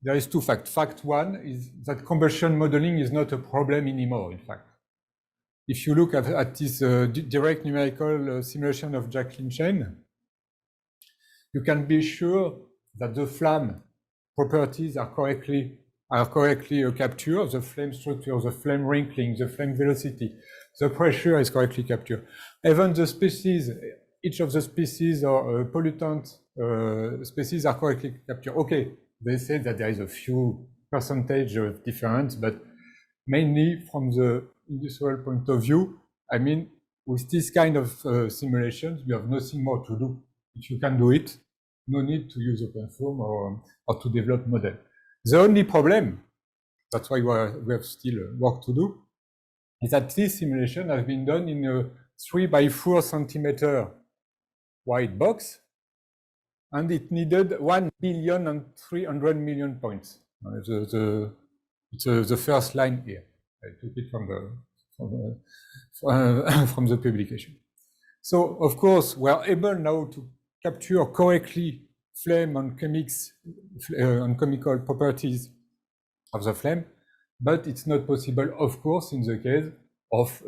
there is two facts. Fact one is that combustion modeling is not a problem anymore, in fact. If you look at this direct numerical simulation of Jacqueline chain, you can be sure that the flame properties are correctly captured, the flame structure, the flame wrinkling, the flame velocity, the pressure is correctly captured. Even the species, each of the species or pollutant species are correctly captured. Okay, they say that there is a few percentage of difference, but mainly from the industrial point of view, I mean, with this kind of simulations, you have nothing more to do. If you can do it, no need to use OpenFOAM or to develop model. The only problem, that's why we have still work to do, is that this simulation has been done in a 3 by 4 centimeter wide box, and it needed 1,300,000,000 points. It's the first line here. I took it from the publication. So of course we are able now to capture correctly flame and chemical properties of the flame, but it's not possible, of course, in the case of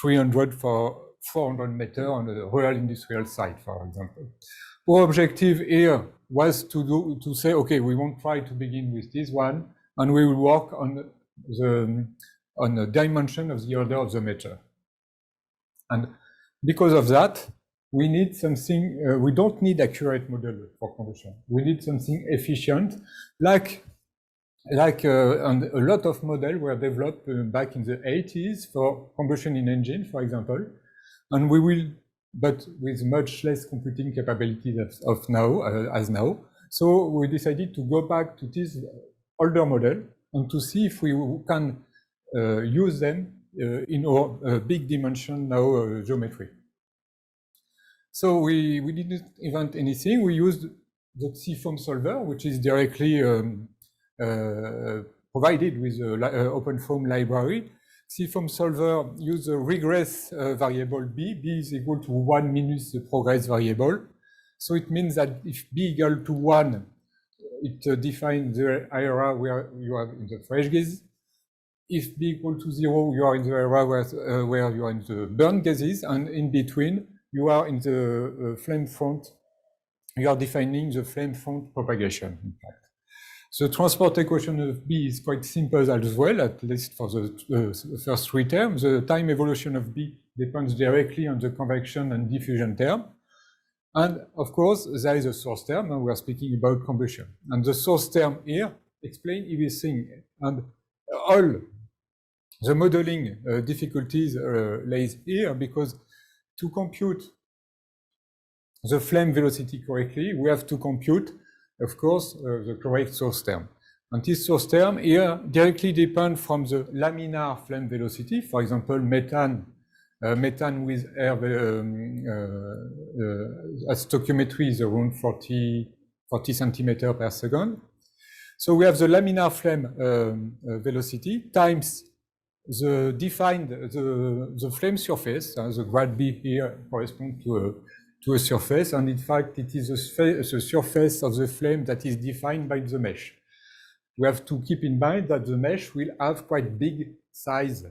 300 for 400 meters on a real industrial site, for example. Our objective here was to say, okay, we won't try to begin with this one, and we will work on the dimension of the order of the meter. And because of that, we need something, we don't need accurate model for combustion. We need something efficient, like and a lot of models were developed back in the 80s for combustion in engine, for example, and we will, but with much less computing capabilities of now, as now. So we decided to go back to this older model and to see if we can use them in our big dimension now geometry. So we didn't invent anything. We used the CFOAM solver, which is directly provided with the OpenFOAM library. CFOAM solver uses a regress variable b. B is equal to 1 minus the progress variable. So it means that if b equal to 1, it defines the area where you are in the fresh gas. If b equal to 0, you are in the area where you are in the burn gases, and in between, you are in the flame front. You are defining the flame front propagation, in fact. The transport equation of B is quite simple as well, at least for the first 3 terms. The time evolution of B depends directly on the convection and diffusion term. And of course, there is a source term, and we are speaking about combustion. And the source term here explains everything. And all the modeling difficulties lays here, because to compute the flame velocity correctly, we have to compute, of course, the correct source term. And this source term here directly depends from the laminar flame velocity. For example, methane with air at stoichiometry is around 40 centimeters per second. So we have the laminar flame velocity times the defined the flame surface. The grad B here corresponds to a surface, and in fact it is the surface of the flame that is defined by the mesh. We have to keep in mind that the mesh will have quite big size.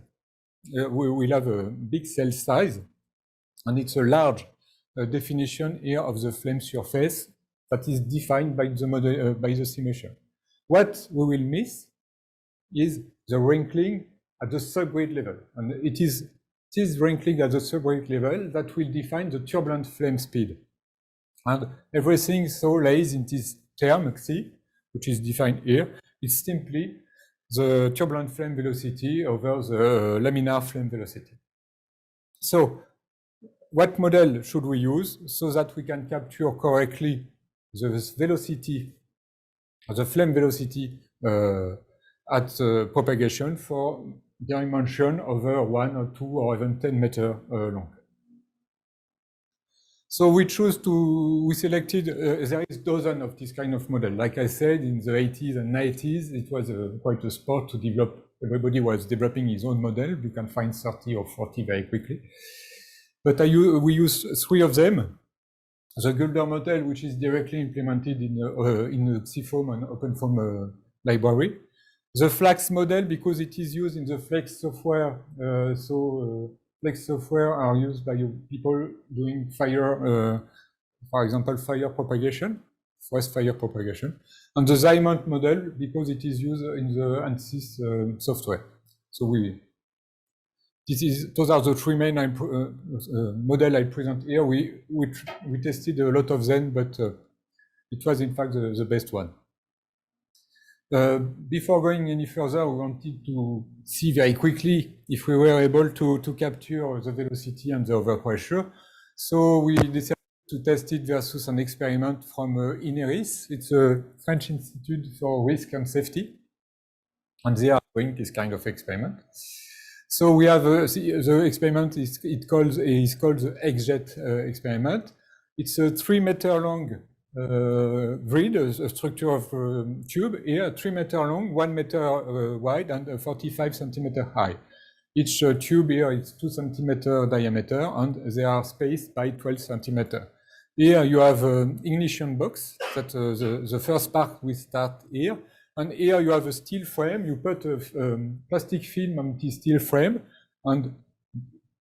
We will have a big cell size, and it's a large definition here of the flame surface that is defined by the model by the simulation. What we will miss is the wrinkling at the subgrid level, and it is wrinkling at the subgrid level that will define the turbulent flame speed. And everything so lays in this term xi, which is defined here. It's simply the turbulent flame velocity over the laminar flame velocity. So what model should we use so that we can capture correctly the velocity, the flame velocity at propagation for dimension over 1 or 2 or even 10 meters long? So we selected, there is dozens of this kind of model. Like I said, in the 80s and 90s, it was quite a sport to develop. Everybody was developing his own model. You can find 30 or 40 very quickly. But we use 3 of them. The Gulder model, which is directly implemented in the CFOAM and OpenFOAM library. The Flax model, because it is used in the Flex software, Flex software are used by people doing fire, for example, fire propagation, forest fire propagation. And the Zymont model, because it is used in the ANSYS software. So those are the 3 main models I present here. We tested a lot of them, but it was in fact the best one. Before going any further, we wanted to see very quickly if we were able to capture the velocity and the overpressure. So we decided to test it versus an experiment from INERIS. It's a French Institute for Risk and Safety, and they are doing this kind of experiment. So we have the experiment is called the XJET experiment. It's a 3-meter long grid, a structure of tube here, 3 meter long, 1 meter wide, and 45 centimeter high. Each tube here is 2 centimeter diameter, and they are spaced by 12 centimeter. Here you have an ignition box that the first part will start here, and here you have a steel frame. You put a plastic film on the steel frame, and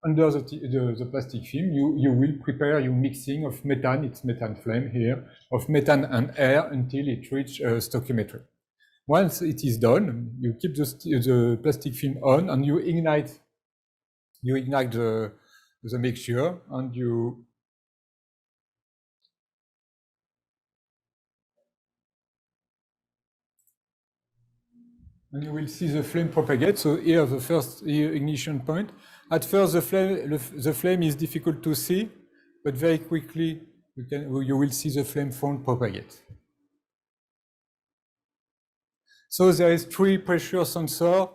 under the plastic film, you will prepare your mixing of methane, it's methane flame here, of methane and air until it reaches stoichiometry. Once it is done, you keep the plastic film on and you ignite the mixture, and you will see the flame propagate. So here the first ignition point. At first the flame is difficult to see, but very quickly you will see the flame front propagate. So there is 3 pressure sensors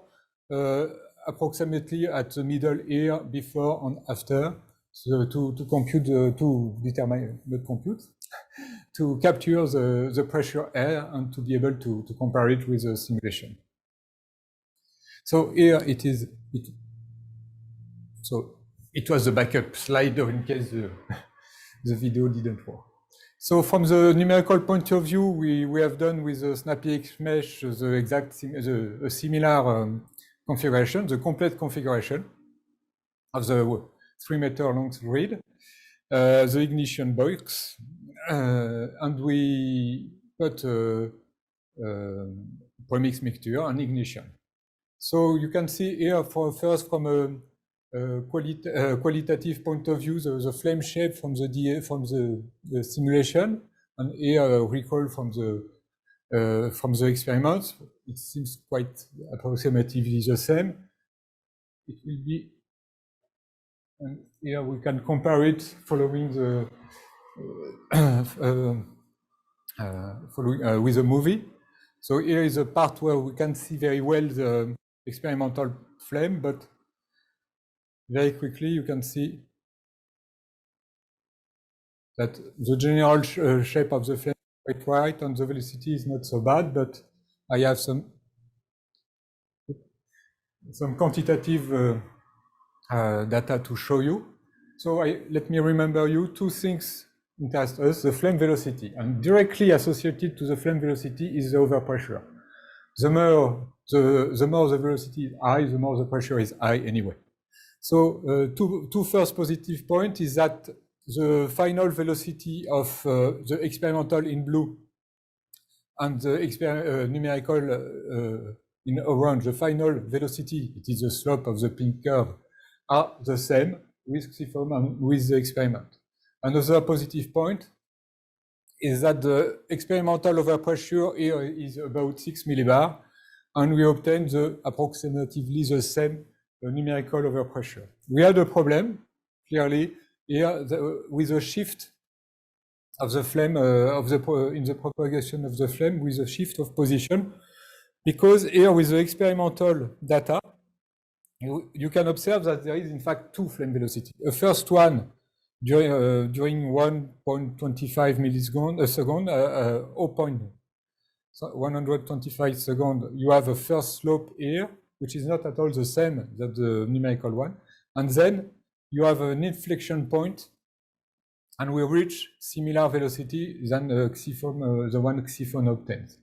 approximately at the middle here, before and after, so to capture the pressure air and to be able to compare it with the simulation. So here it is. So it was the backup slide in case the video didn't work. So from the numerical point of view, we have done with the SnappyX mesh a similar configuration, the complete configuration of the 3 meter long grid, the ignition box, and we put premix mixture and ignition. So you can see here, first from a qualitative point of view, the flame shape from the simulation, and here recall from the experiment. It seems quite approximatively the same. It will be, and here we can compare it following the with a movie. So here is a part where we can see very well the experimental flame, but very quickly you can see that the general shape of the flame is quite right, and the velocity is not so bad, but I have some quantitative data to show you. So let me remember you two things interest us: the flame velocity, and directly associated to the flame velocity is the overpressure. The more the velocity is high, the more the pressure is high anyway. So two first positive point is that the final velocity of the experimental in blue and the numerical in orange, the final velocity, it is the slope of the pink curve, are the same with CFOAM and with the experiment. Another positive point is that the experimental overpressure here is about 6 millibar, and we obtain approximately the same numerical overpressure. We had a problem, clearly, here with the shift of the flame, in the propagation of the flame, with a shift of position, because here with the experimental data, you can observe that there is in fact two flame velocities. The first one during 1.25 milliseconds, 125 seconds, you have a first slope here, which is not at all the same as the numerical one. And then you have an inflection point, and we reach similar velocity than the one CFOAM obtains.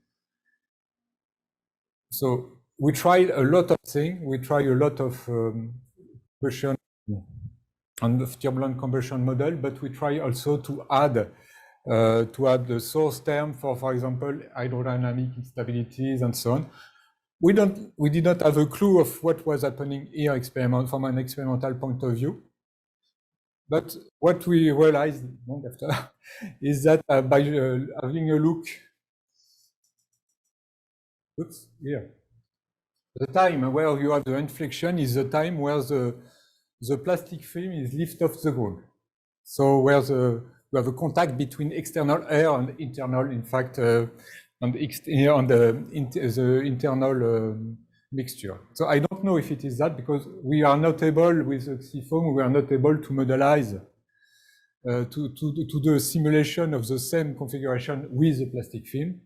So we tried a lot of things. We tried a lot of combustion and the turbulent combustion model, but we try also to add the source term for example, hydrodynamic instabilities and so on. We did not have a clue of what was happening here from an experimental point of view. But what we realized long after is that by having a look, the time where you have the inflection is the time where the plastic film is lifted off the ground. So where you have a contact between external air and internal, in fact, the internal mixture. So I don't know if it is that, because we are not able with the CFOAM, we are not able to modelize to the simulation of the same configuration with the plastic film.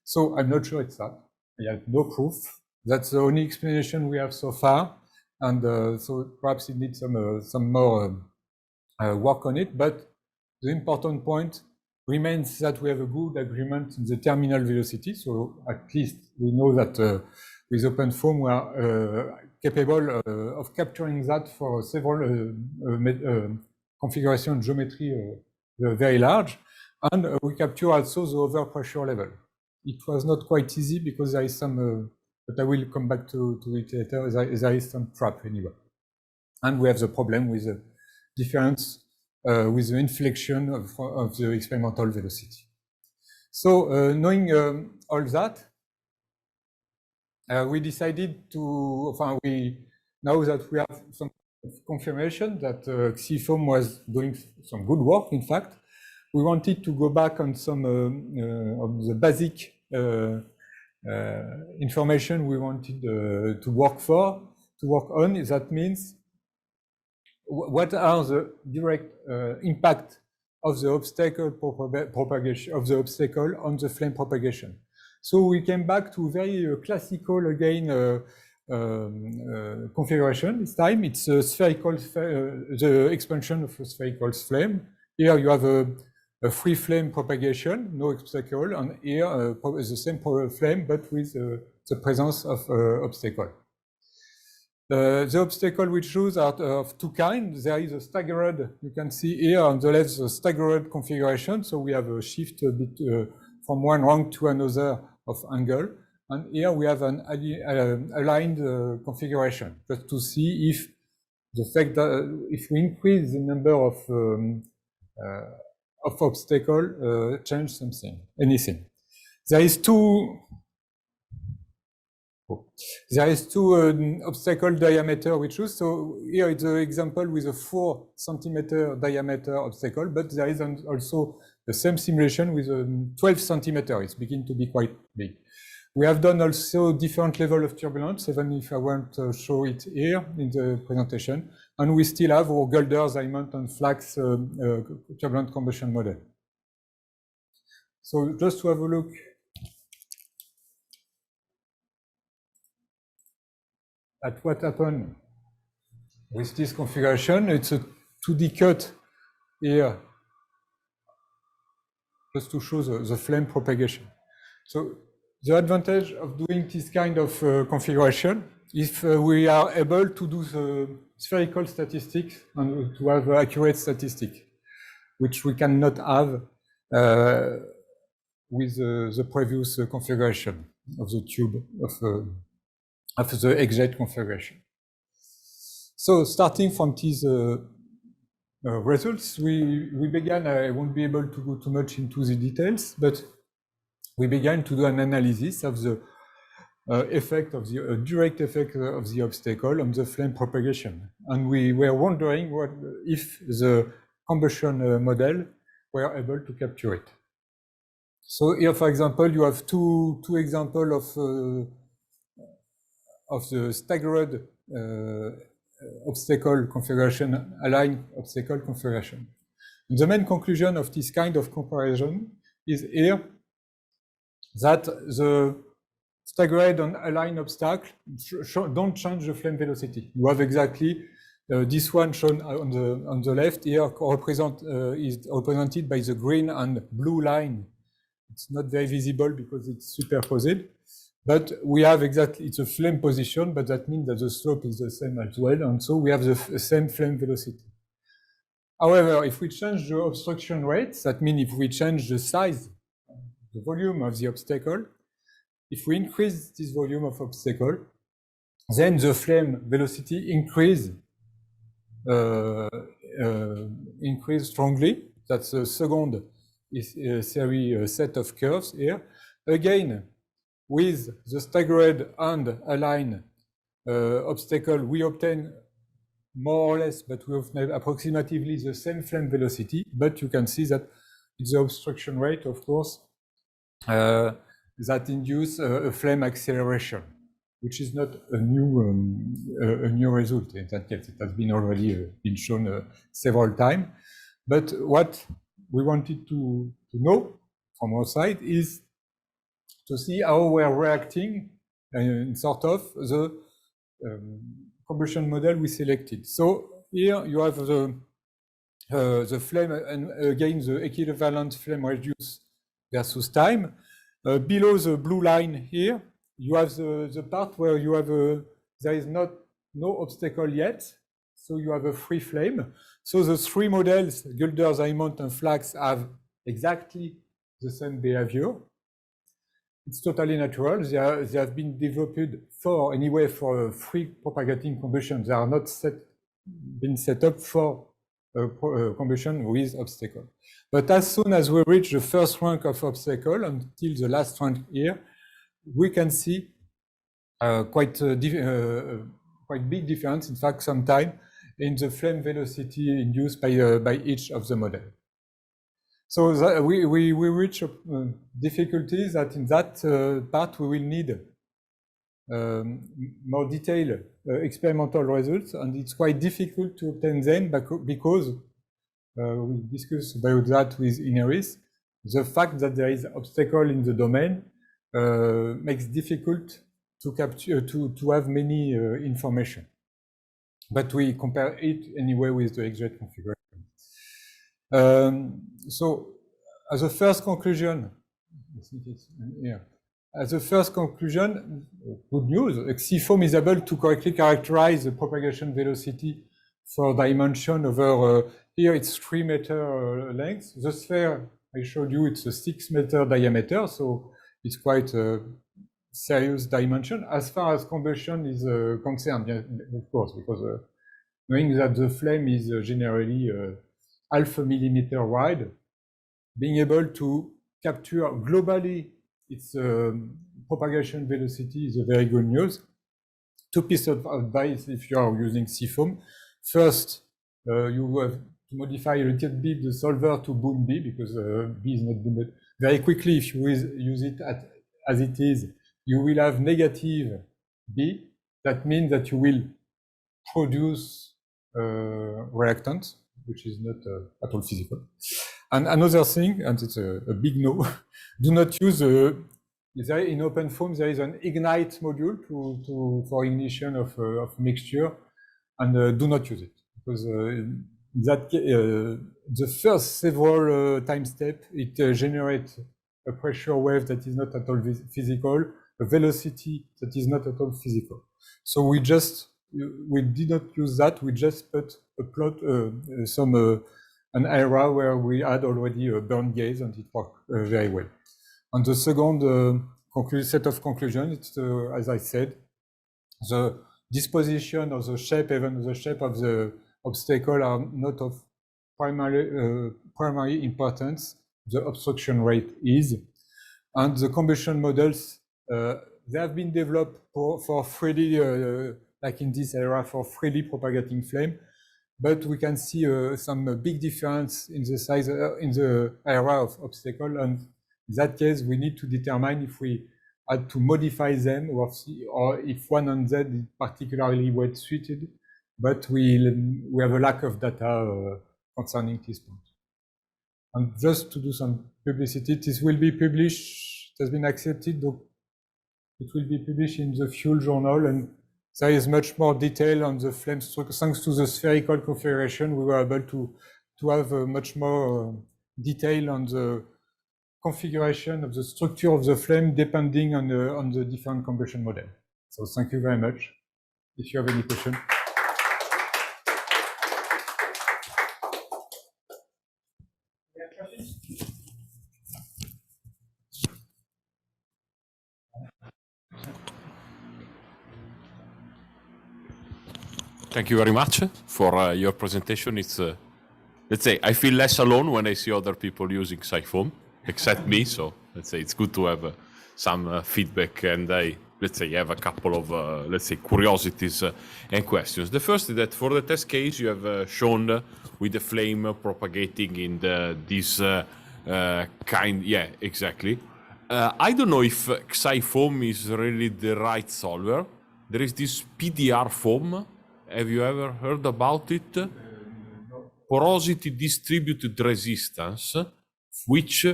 So I'm not sure it's that. I have no proof. That's the only explanation we have so far, and so perhaps it needs some more work on it. But the important point remains that we have a good agreement in the terminal velocity. So at least we know that with OpenFOAM we are capable of capturing that for several configuration geometry very large, and we capture also the overpressure level. It was not quite easy because there is some, but I will come back to it later. There is some trap anyway, and we have the problem with the difference with the inflection of the experimental velocity. So knowing all that, we decided to, now that we have some confirmation that CFOAM was doing some good work, in fact, we wanted to go back on some of the basic information we wanted to work on. That means, what are the direct impact of the obstacle propagation on the flame propagation? So we came back to very classical again configuration. This time it's a spherical, the expansion of a spherical flame. Here you have a free flame propagation, no obstacle, and here the same flame but with the presence of obstacle. The obstacle we choose are of two kinds. There is a staggered, you can see here on the left, the staggered configuration. So we have a shift a bit from one rank to another of angle. And here we have an aligned configuration, just to see if the fact that if we increase the number of obstacles change anything. There is two obstacle diameter we choose. So here it's an example with a 4 centimeter diameter obstacle, but there is also the same simulation with a 12 centimeter. It's beginning to be quite big. We have done also different level of turbulence, even if I won't show it here in the presentation. And we still have our Gulder, Zymont, and Flax turbulent combustion model. So just to have a look at what happened with this configuration. It's a 2D cut here, just to show the flame propagation. So the advantage of doing this kind of configuration, if we are able to do the spherical statistics and to have accurate statistics, which we cannot have with the previous configuration of the tube of the XJ configuration. So starting from these results, we began, I won't be able to go too much into the details, but we began to do an analysis of the effect of the direct effect of the obstacle on the flame propagation. And we were wondering what if the combustion model were able to capture it. So here, for example, you have two examples of the staggered obstacle configuration, aligned obstacle configuration. And the main conclusion of this kind of comparison is here that the staggered and aligned obstacle don't change the flame velocity. You have exactly this one shown on the left here is represented by the green and blue line. It's not very visible because it's superposed, but we have exactly, it's a flame position, but that means that the slope is the same as well, and so we have the same flame velocity. However, if we change the obstruction rate, that means if we change the size, the volume of the obstacle, if we increase this volume of obstacle, then the flame velocity increase strongly. That's the second series set of curves here. Again, with the staggered and aligned obstacle, we obtain more or less, but we obtain approximately the same flame velocity. But you can see that it's the obstruction rate, of course, that induce a flame acceleration, which is not a new result. In that case, it has been already been shown several times. But what we wanted to know from our side is to see how we are reacting in sort of the combustion model we selected. So here you have the flame, and again the equivalent flame reduce versus time. Below the blue line here, you have the part where you have there is no obstacle yet, so you have a free flame. So the three models, Gulder, Zymont, and Flax, have exactly the same behavior. It's totally natural. They have been developed for free propagating combustion. They are not been set up for combustion with obstacle. But as soon as we reach the first rank of obstacle until the last rank here, we can see quite big difference. In fact, sometimes in the flame velocity induced by each of the model. So we reach difficulties that in that part we will need more detailed experimental results, and it's quite difficult to obtain them because we discussed about that with Ineris. The fact that there is obstacle in the domain makes difficult to capture to have many information. But we compare it anyway with the XJ configuration. So as a first conclusion, good news, CFOAM is able to correctly characterize the propagation velocity for dimension over, here it's 3 meter length. The sphere I showed you, it's a 6 meter diameter, so it's quite a serious dimension. As far as combustion is concerned, yeah, of course, because knowing that the flame is generally half a millimeter wide, being able to capture globally its propagation velocity is a very good news. 2 pieces of advice if you are using CFOAM. First, you have to modify a little bit the solver to bound B, because B is not bounded. Very quickly, if you use it as it is, you will have negative B. That means that you will produce reactant, which is not at all physical. And another thing, and it's a big no, do not use in OpenFOAM there is an ignite module for ignition of mixture, and do not use it because the first several time step it generates a pressure wave that is not at all physical, a velocity that is not at all physical. So we did not use that. We just put a plot an area where we had already a burn gas, and it worked very well. On the second set of conclusions, it's as I said, the disposition of the shape, even the shape of the obstacle, are not of primary importance. The obstruction rate is, and the combustion models they have been developed for freely, like in this area, for freely propagating flame. But we can see some big difference in the size in the area of obstacle, and in that case, we need to determine if we had to modify them or if one on Z is particularly well suited. But we have a lack of data concerning this point. And just to do some publicity, this will be published. It has been accepted. It will be published in the Fuel Journal, and there is much more detail on the flame structure. Thanks to the spherical configuration, we were able to have much more detail on the configuration of the structure of the flame depending on the different combustion model. So thank you very much. If you have any question. Thank you very much for your presentation. It's, let's say, I feel less alone when I see other people using CFD-DEM, except me. So let's say it's good to have some feedback, and I, let's say, have a couple of, let's say, curiosities and questions. The first is that for the test case, you have shown with the flame propagating in this kind, yeah, exactly. I don't know if CFD-DEM is really the right solver. There is this PDR foam. Have you ever heard about it? Porosity distributed resistance, which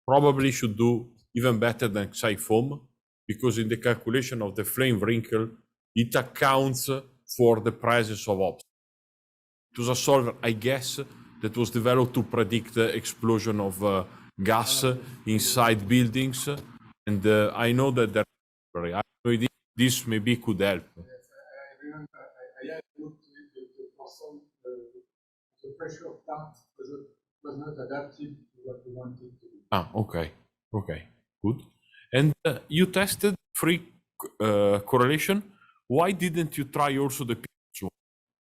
probably should do even better than CFD-DEM, because in the calculation of the flame wrinkle, it accounts for the presence of obstacles. It was a solver, I guess, that was developed to predict the explosion of gas inside buildings, and I know that there, I know this maybe could help. The pressure of that was not adapted to what we wanted to do. Ah, okay, okay, good. And you tested free correlation. Why didn't you try also the pH one?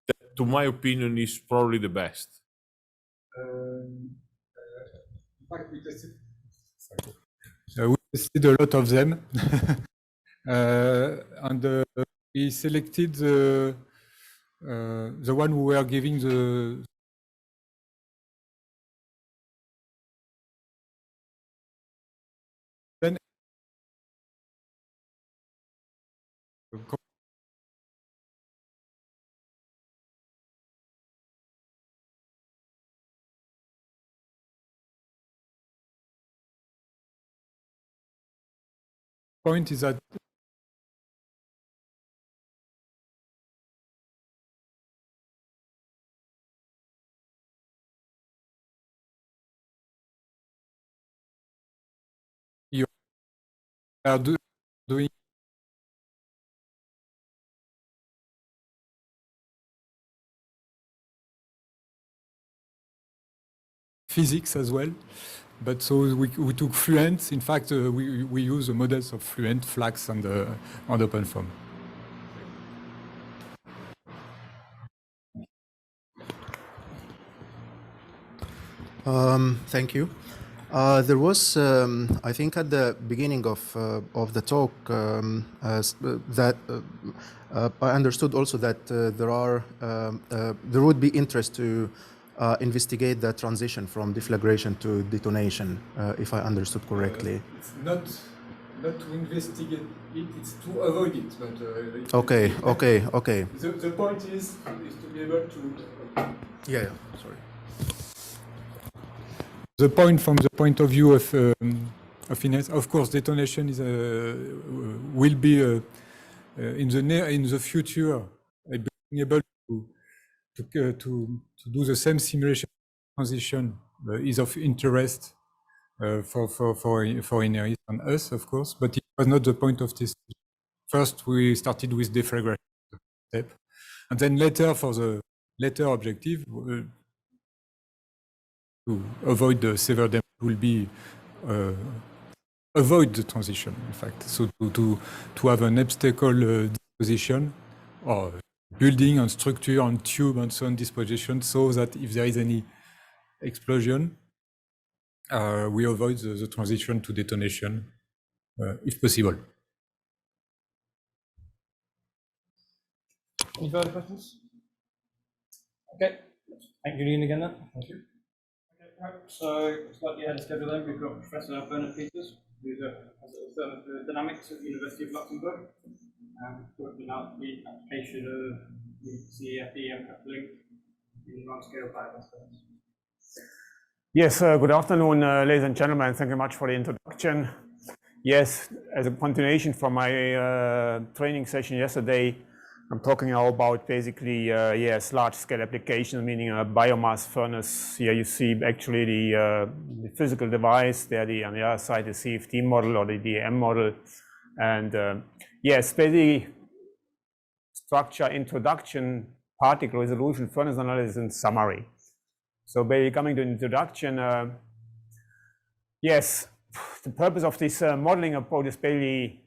That, to my opinion, is probably the best. In fact, we tested a lot of them, and we selected the one who were giving the point is that you are doing physics as well. But so we took Fluent. In fact, we use the models of Fluent, Flax, and OpenFOAM. Thank you. There was, I think, at the beginning of the talk that I understood also that there would be interest to investigate the transition from deflagration to detonation, if I understood correctly. It's not to investigate it; it's to avoid it. But okay. The point is to be able to. Sorry. The point from the point of view of finesse. Of course, detonation is will be in the future being able to do the same simulation transition is of interest for Ineris and us, of course, but it was not the point of this. First, we started with deflagration step, and then later for the later objective to avoid the severe damage will be avoid the transition, in fact. So to have an obstacle disposition or building and structure and tube and so on disposition, so that if there is any explosion, we avoid the transition to detonation, if possible. Any further questions? Okay, thank you, Julien, again then. Thank you. Okay, right. So slightly ahead of schedule then, we've got Professor Bernhard, who's a professor of thermodynamics at the University of Luxembourg, talking about the application of the CFD-DEM-Coupling in large-scale biomass cells. Yes, good afternoon, ladies and gentlemen. Thank you much for the introduction. Yes, as a continuation from my training session yesterday, I'm talking now about basically, yes, large-scale applications, meaning a biomass furnace. Here you see actually the physical device. There, on the other side, the CFD model or the DEM model. And yes, basically, structure, introduction, particle resolution, furnace analysis, and summary. So basically coming to introduction, yes, the purpose of this modeling approach is basically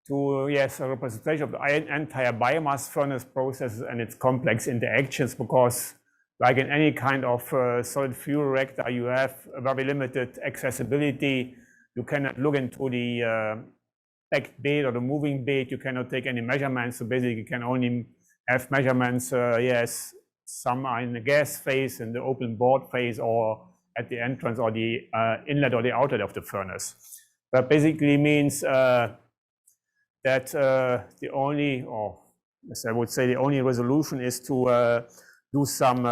to, yes, a representation of the entire biomass furnace process and its complex interactions, because like in any kind of solid fuel reactor, you have a very limited accessibility. You cannot look into the packed bed or the moving bed. You cannot take any measurements. So basically you can only have measurements, yes, some are in the gas phase, in the open board phase, or at the entrance or the inlet or the outlet of the furnace. That basically means that the only, or as I would say, the only resolution is to do some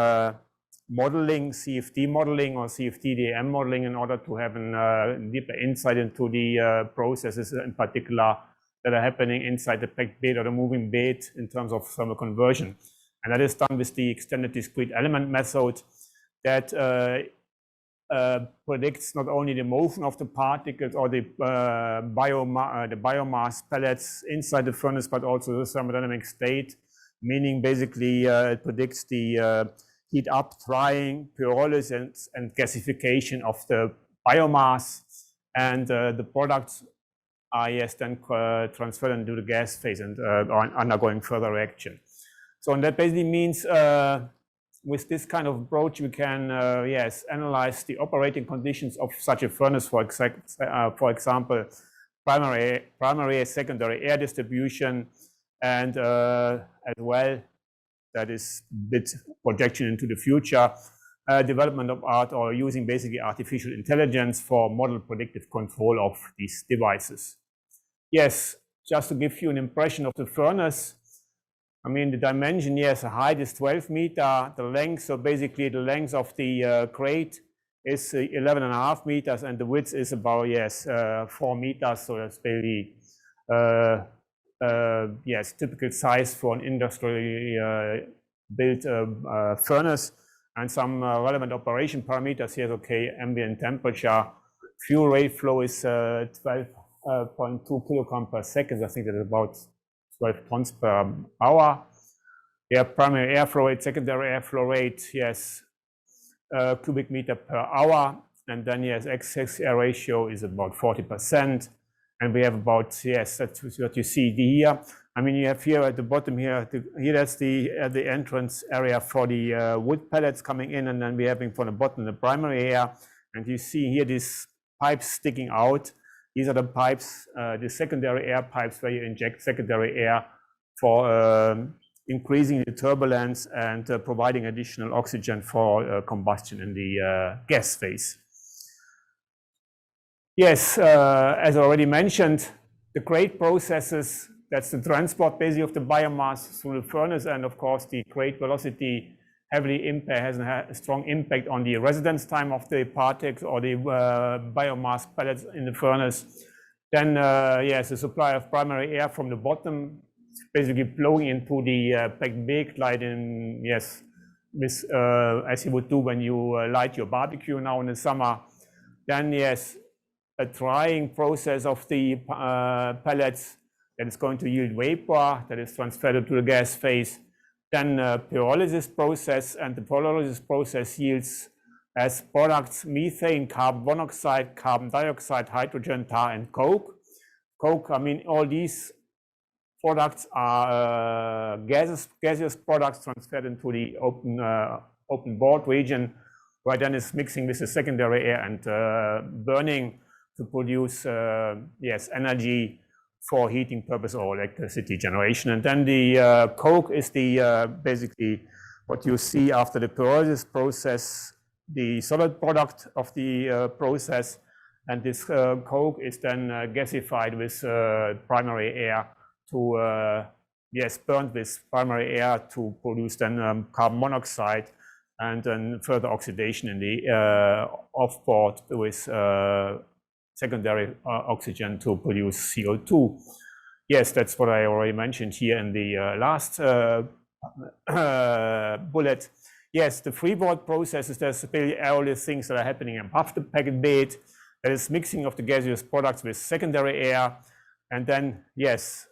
modeling, CFD modeling or CFD-DEM modeling, in order to have a deeper insight into the processes in particular that are happening inside the packed bed or the moving bed in terms of thermal conversion. And that is done with the extended discrete element method that predicts not only the motion of the particles or the biomass pellets inside the furnace, but also the thermodynamic state, meaning basically it predicts the heat up, drying, pyrolysis, and gasification of the biomass, and the products are, yes, then transferred into the gas phase and are undergoing further reaction. So and that basically means with this kind of approach, we can, yes, analyze the operating conditions of such a furnace, for example, primary and secondary air distribution, and as well, that is a bit projection into the future, development of art, or using basically artificial intelligence for model predictive control of these devices. Yes, just to give you an impression of the furnace, I mean, the dimension, yes, the height is 12 meters, the length, so basically the length of the crate is 11.5 meters, and the width is about, yes, 4 meters, so that's basically, yes, typical size for an industrially built furnace, and some relevant operation parameters here, okay, ambient temperature, fuel rate flow is 12.2 kilogram per second, I think that's about 12 tons per hour. Yeah, primary airflow rate, secondary airflow rate, yes, cubic meter per hour. And then, yes, excess air ratio is about 40%. And we have about, yes, that's what you see here. I mean, you have here at the bottom here, here that's the entrance area for the wood pellets coming in. And then we're having from the bottom the primary air. And you see here these pipes sticking out. These are the pipes, the secondary air pipes, where you inject secondary air for increasing the turbulence and providing additional oxygen for combustion in the gas phase. Yes, as already mentioned, the crate processes, that's the transport basically of the biomass through the furnace, and of course the crate velocity heavily has a strong impact on the residence time of the particles or the biomass pellets in the furnace. Then, yes, the supply of primary air from the bottom is basically blowing into the packed bake, like in, yes, with, as you would do when you light your barbecue now in the summer. Then, yes, a drying process of the pellets that is going to yield vapor that is transferred to the gas phase. Then pyrolysis process, and the pyrolysis process yields as products methane, carbon monoxide, carbon dioxide, hydrogen, tar, and coke. Coke, I mean, all these products are gaseous products transferred into the open board region, where then it's mixing with the secondary air and burning to produce yes, energy for heating purpose or electricity generation. And then the coke is the basically what you see after the pyrolysis process, the solid product of the process, and this coke is then gasified with primary air to yes, burned with primary air to produce then carbon monoxide, and then further oxidation in the off-board with secondary oxygen to produce CO2. Yes, that's what I already mentioned here in the last bullet. Yes, the freeboard processes, there's really all these things that are happening above the packet bed. There is mixing of the gaseous products with secondary air. And then, yes,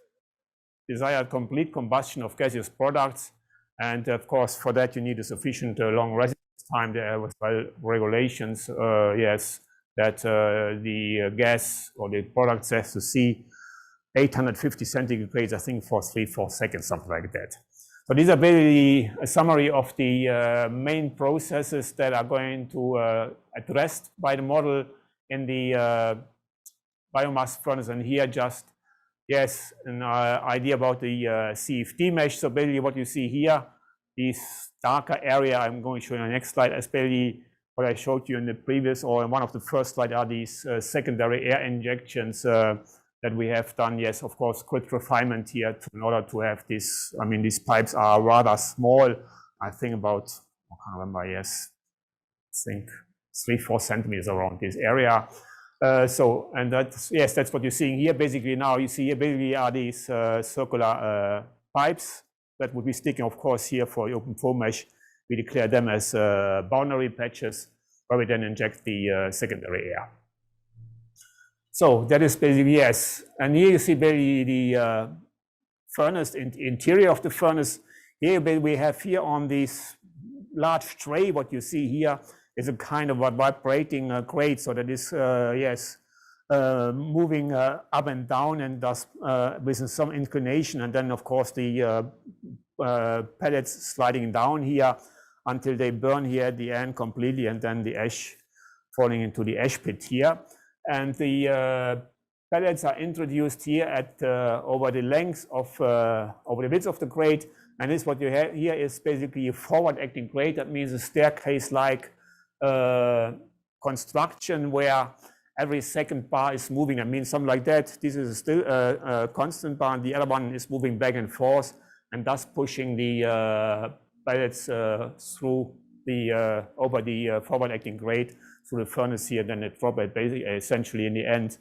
desired complete combustion of gaseous products. And of course, for that, you need a sufficient long residence time. There was regulations, yes, that the gas or the product has to see 850 centigrade, I think, for 3-4 seconds, something like that. So these are basically a summary of the main processes that are going to addressed by the model in the biomass furnace. And here just, yes, an idea about the CFD mesh. So basically what you see here, this darker area, I'm going to show you on the next slide, is basically what I showed you in the previous or in one of the first slides are these secondary air injections that we have done. Yes, of course, quick refinement here in order to have this. I mean, these pipes are rather small. I think about, I can't remember, yes, I think 3-4 centimeters around this area. So, and that's, yes, that's what you're seeing here. Basically now you see here basically are these circular pipes that would be sticking, of course, here for the OpenFOAM mesh. We declare them as boundary patches where we then inject the secondary air. So that is basically, yes. And here you see basically the furnace, interior of the furnace. Here we have here on this large tray, what you see here is a kind of a vibrating grate. So that is, yes, moving up and down and thus with some inclination. And then, of course, the pellets sliding down here until they burn here at the end completely, and then the ash falling into the ash pit here. And the pellets are introduced here at over the length of over the width of the grate. And this what you have here is basically a forward-acting grate. That means a staircase-like construction where every second bar is moving. That means something like that. This is still a constant bar, and the other one is moving back and forth, and thus pushing the pellets through the over the forward-acting grate through the furnace here. Then it drops basically essentially in the end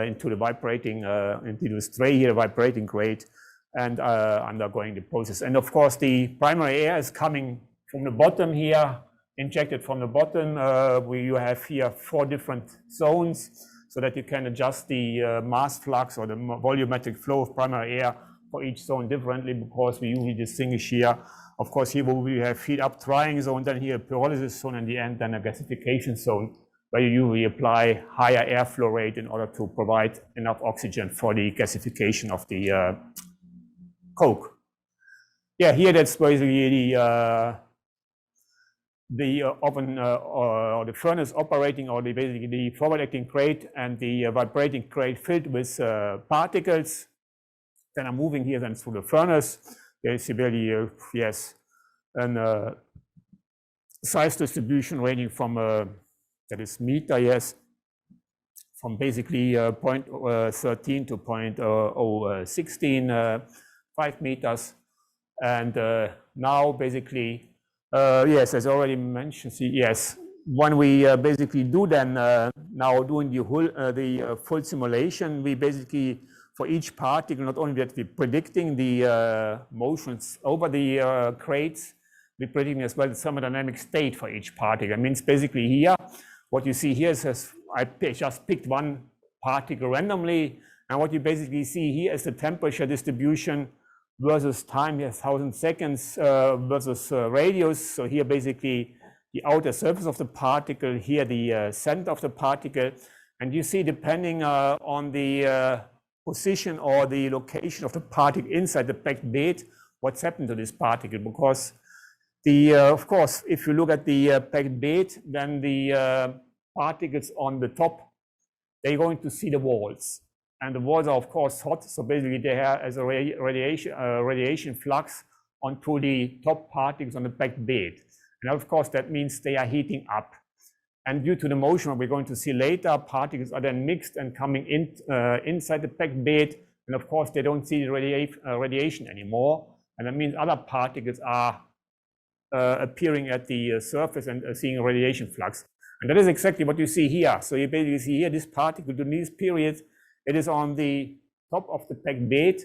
into the vibrating into this tray here, vibrating grate, and undergoing the process. And of course, the primary air is coming from the bottom here, injected from the bottom. You have here 4 different zones so that you can adjust the mass flux or the volumetric flow of primary air for each zone differently, because we usually distinguish here. Of course, here we have heat up drying zone, then here a pyrolysis zone, and the end then a gasification zone, where you usually apply higher airflow rate in order to provide enough oxygen for the gasification of the coke. Yeah, here that's basically the oven or the furnace operating, or basically the forward-acting grate and the vibrating grate filled with particles. Then I'm moving here then through the furnace. There is really, yes, and size distribution ranging from that is meter, yes, from basically 0.13 to 0.016, 5 meters. And now basically Yes, as already mentioned, yes. When we basically do then now doing the full simulation, we basically, for each particle, not only that we're predicting the motions over the crates, we're predicting as well the thermodynamic state for each particle. It means basically here, what you see here is I just picked one particle randomly, and what you basically see here is the temperature distribution versus time, here 1,000 seconds versus radius. So here basically the outer surface of the particle, here the center of the particle, and you see depending on the position or the location of the particle inside the packed bed, what's happened to this particle. Because of course, if you look at the packed bed, then the particles on the top, they're going to see the walls. And the walls are of course hot, so basically they have as a radiation flux onto the top particles on the packed bed. And of course that means they are heating up. And due to the motion we're going to see later, particles are then mixed and coming in inside the packed bed. And of course they don't see the radiation anymore. And that means other particles are appearing at the surface and seeing a radiation flux. And that is exactly what you see here. So you basically see here this particle during this period, it is on the top of the packed bed,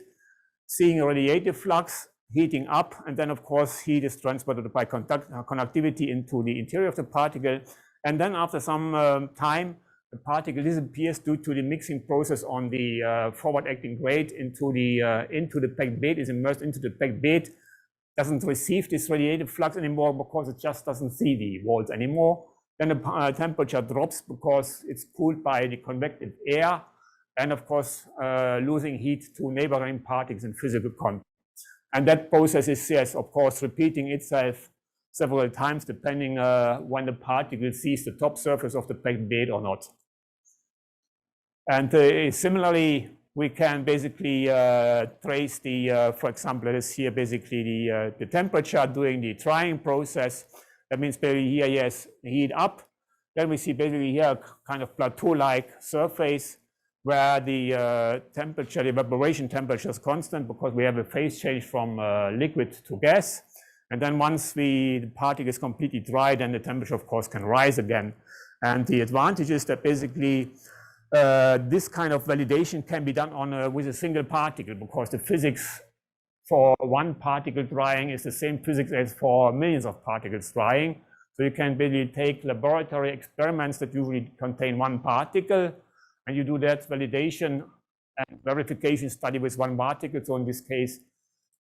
seeing a radiative flux, heating up, and then of course heat is transported by conductivity into the interior of the particle. And then after some time, the particle disappears due to the mixing process on the forward-acting grate into the packed bed, is immersed into the packed bed, doesn't receive this radiative flux anymore because it just doesn't see the walls anymore. Then the temperature drops because it's cooled by the convective air, and of course losing heat to neighboring particles in physical contact. And that process is, yes, of course, repeating itself several times depending when the particle sees the top surface of the packed bed or not. And similarly, we can basically trace the, for example, let us here basically the temperature during the drying process. That means basically here, yes, heat up. Then we see basically here a kind of plateau-like surface where the temperature, the evaporation temperature is constant because we have a phase change from liquid to gas. And then once the particle is completely dry, then the temperature, of course, can rise again. And the advantage is that basically this kind of validation can be done with a single particle, because the physics for one particle drying is the same physics as for millions of particles drying. So you can basically take laboratory experiments that usually contain one particle, and you do that validation and verification study with one particle. So in this case,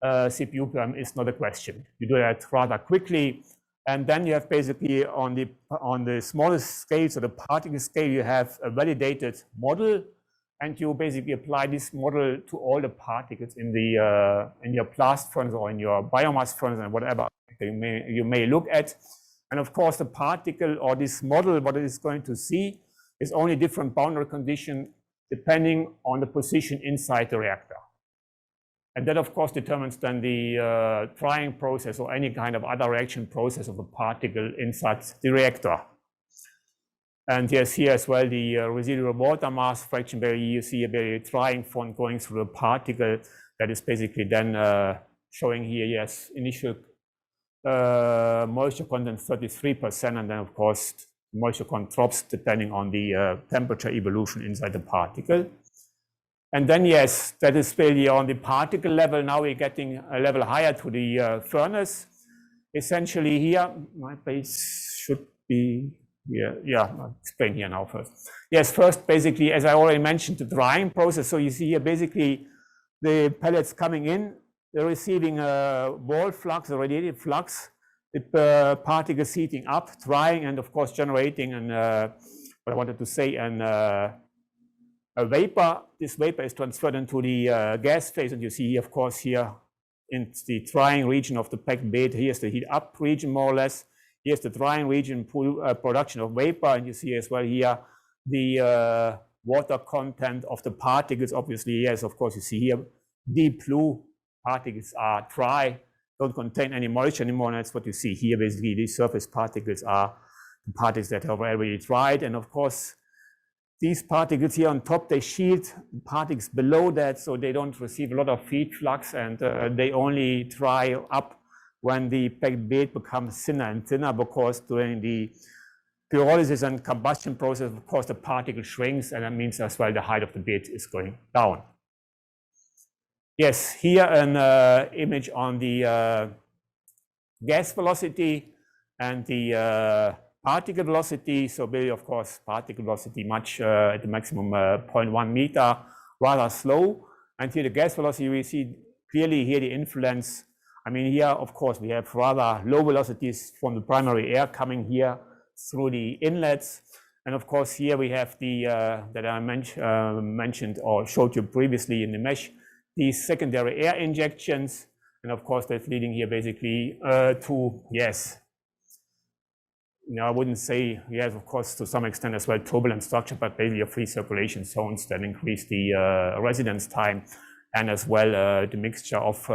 CPU PRM is not a question. You do that rather quickly. And then you have basically on the smallest scale, so the particle scale, you have a validated model, and you basically apply this model to all the particles in your blast furnace or in your biomass furnace and whatever you may look at. And of course, the particle or this model, what it is going to see is only different boundary condition depending on the position inside the reactor. And that, of course, determines then the drying process or any kind of other reaction process of a particle inside the reactor. And yes, here as well, the residual water mass fraction, where you see a very drying front going through the particle that is basically then showing here, yes, initial moisture content 33%, and then of course moisture content drops depending on the temperature evolution inside the particle. And then yes, that is really on the particle level. Now we're getting a level higher to the furnace. Essentially here, my base should be here. Yeah, I'll explain here now first. Yes, first basically, as I already mentioned, the drying process. So you see here basically the pellets coming in, they're receiving a wall flux, a radiative flux, the particles heating up, drying, and of course generating an, what I wanted to say, a vapor. This vapor is transferred into the gas phase, and you see, of course, here in the drying region of the packed bed, here's the heat up region more or less. Here's the drying region, production of vapor, and you see as well here the water content of the particles. Obviously, yes, of course, you see here deep blue particles are dry, don't contain any moisture anymore, and that's what you see here. Basically, these surface particles are the particles that have already dried, and of course, these particles here on top, they shield particles below that, so they don't receive a lot of heat flux, and they only dry up when the packed bed becomes thinner and thinner, because during the pyrolysis and combustion process, of course, the particle shrinks, and that means as well the height of the bed is going down. Yes, here an image on the gas velocity and the particle velocity. So really, of course, particle velocity much at the maximum 0.1 meter, rather slow. And here the gas velocity, we see clearly here the influence. I mean, here, of course, we have rather low velocities from the primary air coming here through the inlets. And of course, here we have the, that I mentioned or showed you previously in the mesh, these secondary air injections. And of course, that's leading here basically to, yes, I wouldn't say, yes, of course, to some extent as well, turbulent structure, but basically free circulation zones that increase the residence time, and as well the mixture of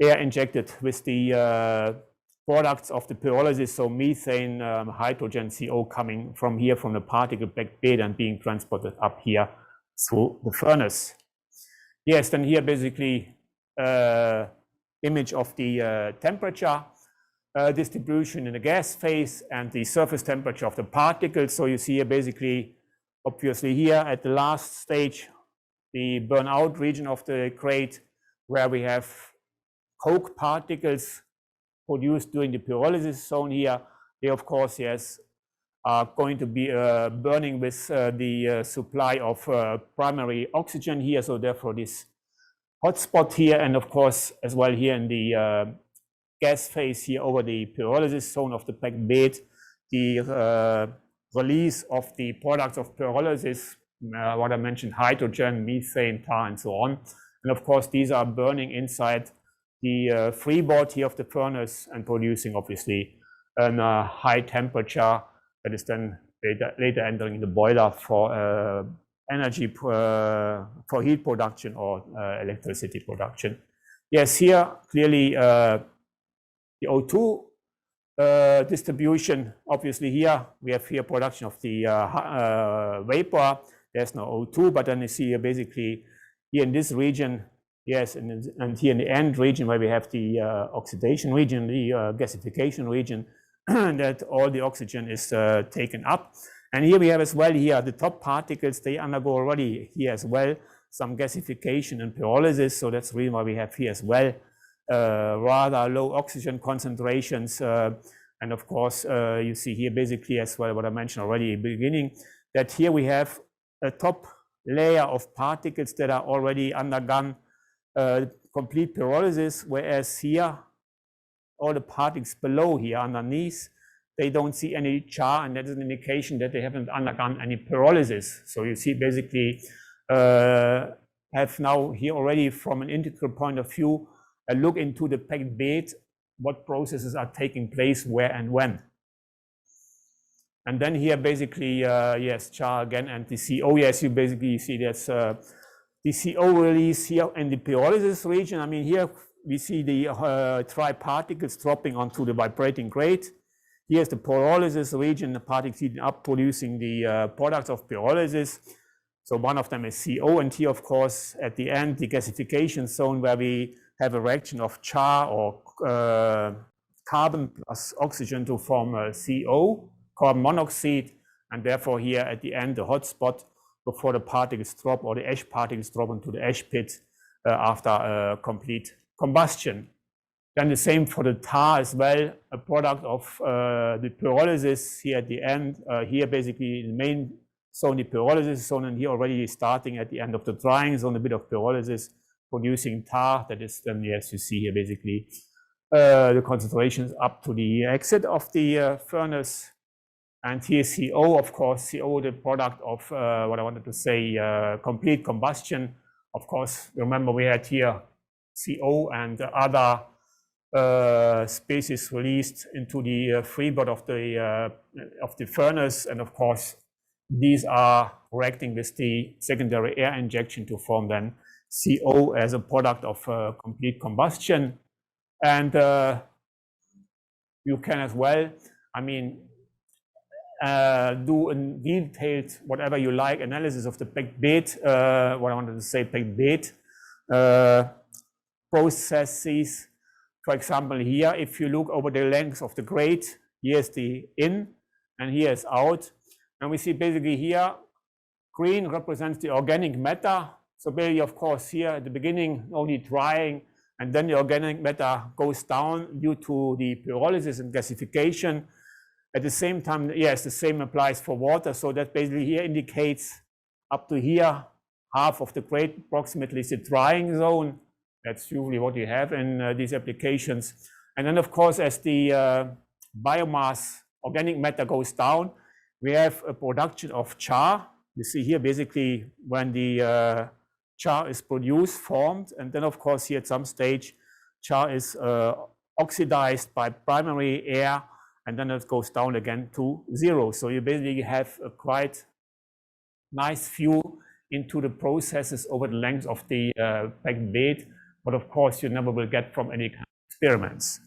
air injected with the products of the pyrolysis, so methane, hydrogen, CO coming from here from the particle packed bed and being transported up here through the furnace. Yes, then here basically image of the temperature distribution in the gas phase and the surface temperature of the particles. So you see here basically, obviously here at the last stage, the burnout region of the crate, where we have coke particles produced during the pyrolysis zone here. They, of course, yes, are going to be burning with the supply of primary oxygen here. So therefore, this hotspot here, and of course, as well here in the gas phase here over the pyrolysis zone of the packed bed, the release of the products of pyrolysis, what I mentioned, hydrogen, methane, tar, and so on. And of course, these are burning inside the freeboard here of the furnace and producing, obviously, a high temperature that is then later entering the boiler for energy, for heat production or electricity production. Yes, here clearly the O2 distribution, obviously here we have here production of the vapor. There's no O2, but then you see here basically here in this region, yes, and here in the end region where we have the oxidation region, the gasification region, that all the oxygen is taken up. And here we have as well here the top particles, they undergo already here as well some gasification and pyrolysis. So that's the reason why we have here as well rather low oxygen concentrations. And of course, you see here basically as well what I mentioned already at the beginning, that here we have a top layer of particles that are already undergone complete pyrolysis, whereas here all the particles below here underneath, they don't see any char, and that is an indication that they haven't undergone any pyrolysis. So you see basically have now here already from an integral point of view a look into the packed bed, what processes are taking place where and when. And then here basically, yes, char again, and the CO, yes, you basically see that's the CO release here in the pyrolysis region. I mean, here we see the dry particles dropping onto the vibrating grate. Here's the pyrolysis region, the particles heating up, producing the products of pyrolysis. So one of them is CO, and here, of course, at the end, the gasification zone where we have a reaction of char or carbon plus oxygen to form CO, carbon monoxide, and therefore here at the end, the hot spot before the particles drop or the ash particles drop into the ash pit after complete combustion. Then the same for the tar as well, a product of the pyrolysis here at the end. Here basically the main zone, the pyrolysis zone, and here already starting at the end of the drying zone, a bit of pyrolysis producing tar. That is then, yes, you see here basically the concentrations up to the exit of the furnace. And here CO, of course, CO, the product of what I wanted to say, complete combustion. Of course, remember we had here CO and other species released into the freeboard of the furnace, and of course these are reacting with the secondary air injection to form then CO as a product of complete combustion. And you can as well, I mean, do a detailed whatever you like analysis of the packed bed, what I wanted to say, packed bed processes. For example, here, if you look over the length of the grate, here's the in and here is out. And we see basically here, green represents the organic matter. So basically, of course, here at the beginning, only drying, and then the organic matter goes down due to the pyrolysis and gasification. At the same time, yes, the same applies for water. So that basically here indicates up to here, half of the grate approximately is the drying zone. That's usually what you have in these applications. And then, of course, as the biomass, organic matter goes down, we have a production of char. You see here basically when the char is produced, formed, and then, of course, here at some stage, char is oxidized by primary air, and then it goes down again to 0. So you basically have a quite nice view into the processes over the length of the packed bed, but of course you never will get from any kind of experiments.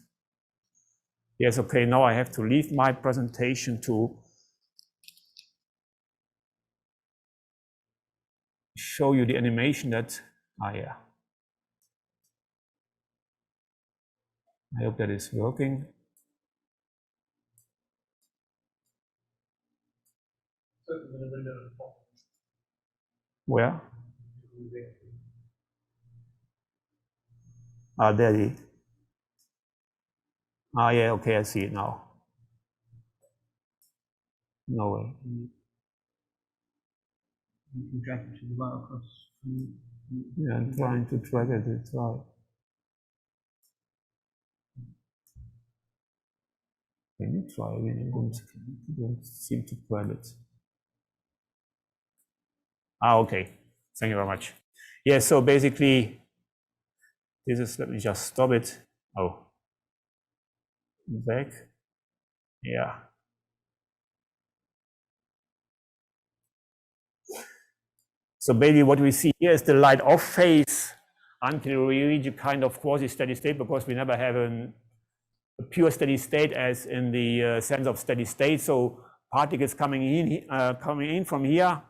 Yes, okay, now I have to leave my presentation to show you the animation that, yeah. I hope that is working. Where? There it is. Yeah, okay, I see it now. No way. You can drag it to the right across. Yeah, I'm trying to drag it, it's right. Can you try again? I don't seem to grab it. Okay, thank you very much. Yeah, so basically, this is, let me just stop it. Oh, back. Yeah. So basically what we see here is the light off phase until we reach a kind of quasi-steady state, because we never have a pure steady state as in the sense of steady state. So particles coming in from here,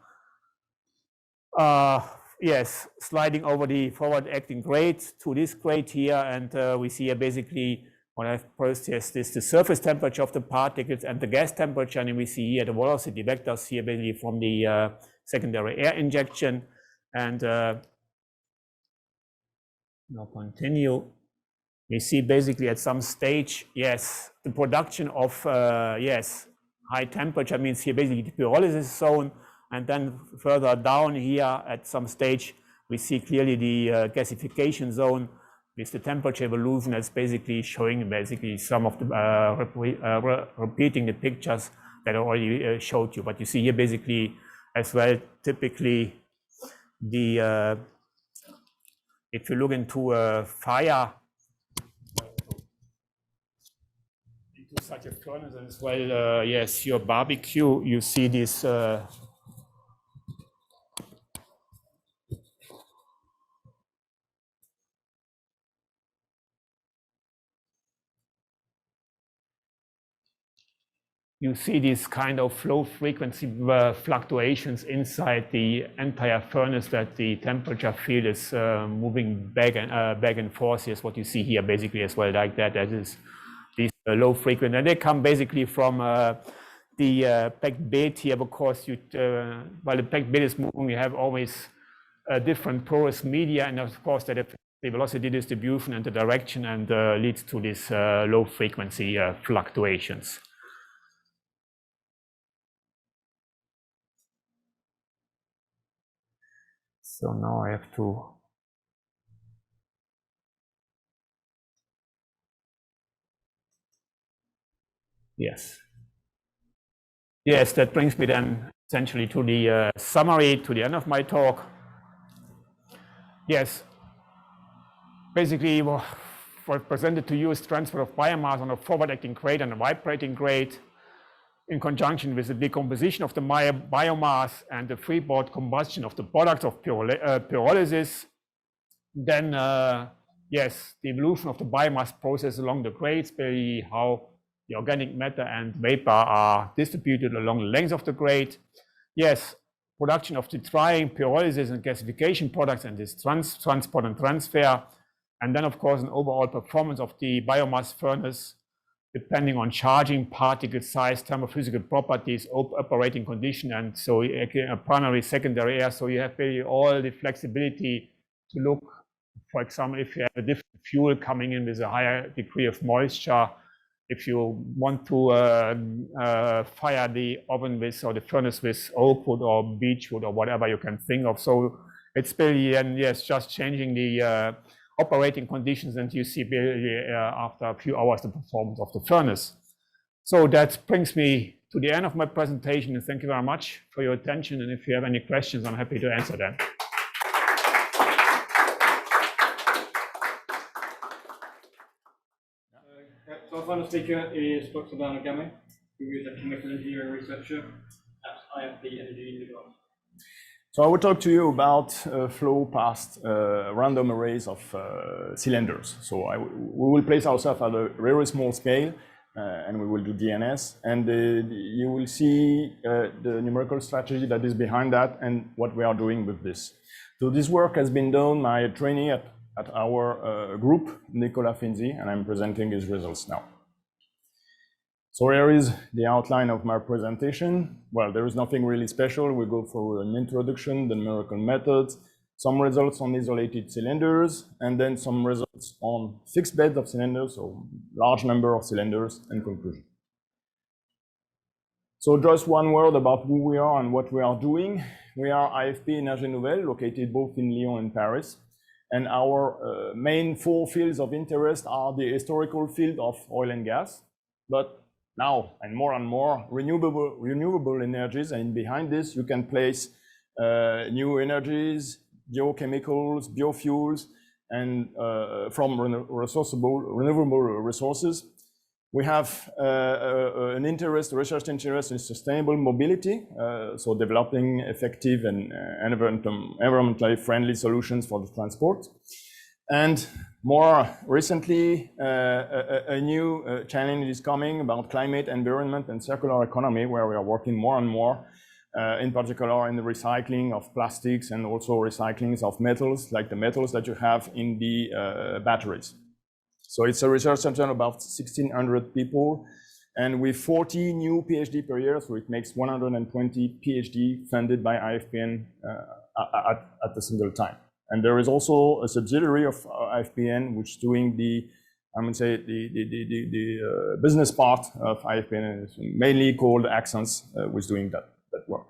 yes, sliding over the forward acting grate to this grate here, and we see here basically what I've first is the surface temperature of the particles and the gas temperature, and we see here the velocity vectors here basically from the secondary air injection. And now continue. We see basically at some stage, yes, the production of yes, high temperature means here basically the pyrolysis zone, and then further down here at some stage we see clearly the gasification zone with the temperature evolution. That's basically showing basically some of the repeating the pictures that I already showed you. But you see here basically as well, typically the if you look into a fire, into such a furnace as well, yes, your barbecue, you see this you see these kind of flow frequency fluctuations inside the entire furnace, that the temperature field is moving back and forth. Is what you see here basically as well, like that. That is these low frequency, and they come basically from the packed bed here, because you while the packed bed is moving, you have always different porous media, and of course that affects the velocity distribution and the direction, and leads to this low frequency fluctuations. So now I have to yes, that brings me then essentially to the summary, to the end of my talk. Yes, basically what I presented to you is transfer of biomass on a forward-acting grate and a vibrating grate, in conjunction with the decomposition of the biomass and the freeboard combustion of the products of pyrolysis. Then, yes, the evolution of the biomass process along the grades, basically how the organic matter and vapor are distributed along the length of the grade. Yes, production of the drying, pyrolysis and gasification products, and this transport and transfer. And then, of course, an overall performance of the biomass furnace, depending on charging, particle size, thermophysical properties, operating condition, and so primary, secondary air. So you have really all the flexibility to look, for example, if you have a different fuel coming in with a higher degree of moisture, if you want to fire the oven with, or the furnace with oak wood or beech wood or whatever you can think of. So it's really, and yes, just changing the operating conditions, and you see after a few hours the performance of the furnace. So that brings me to the end of my presentation, and thank you very much for your attention. And if you have any questions, I'm happy to answer them. So our final speaker is Dr. Bernhard Gamet, who is a chemical engineering researcher at IFP Energy Nicolas. So I will talk to you about flow past random arrays of cylinders. So we will place ourselves at a very small scale, and we will do DNS. And you will see the numerical strategy that is behind that and what we are doing with this. So this work has been done by a trainee at our group, Nicolas Fintzi, and I'm presenting his results now. So here is the outline of my presentation. Well, there is nothing really special. We go through an introduction, the numerical methods, some results on isolated cylinders, and then some results on fixed beds of cylinders, so large number of cylinders, and conclusion. So just one word about who we are and what we are doing. We are IFP Énergies Nouvelles, located both in Lyon and Paris. And our main 4 fields of interest are the historical field of oil and gas, but now, and more, renewable energies, and behind this you can place new energies, biochemicals, biofuels, and from renewable resources. We have an research interest in sustainable mobility, so developing effective and environmentally friendly solutions for the transport. And more recently, a new challenge is coming about climate, environment, and circular economy, where we are working more and more, in particular in the recycling of plastics and also recycling of metals, like the metals that you have in the batteries. So it's a research center of about 1,600 people, and with 40 new PhD per year, so it makes 120 PhD funded by IFPN at a single time. And there is also a subsidiary of IFPN which is doing the, I would say, the business part of IFPN, mainly called Accents, which is doing that work.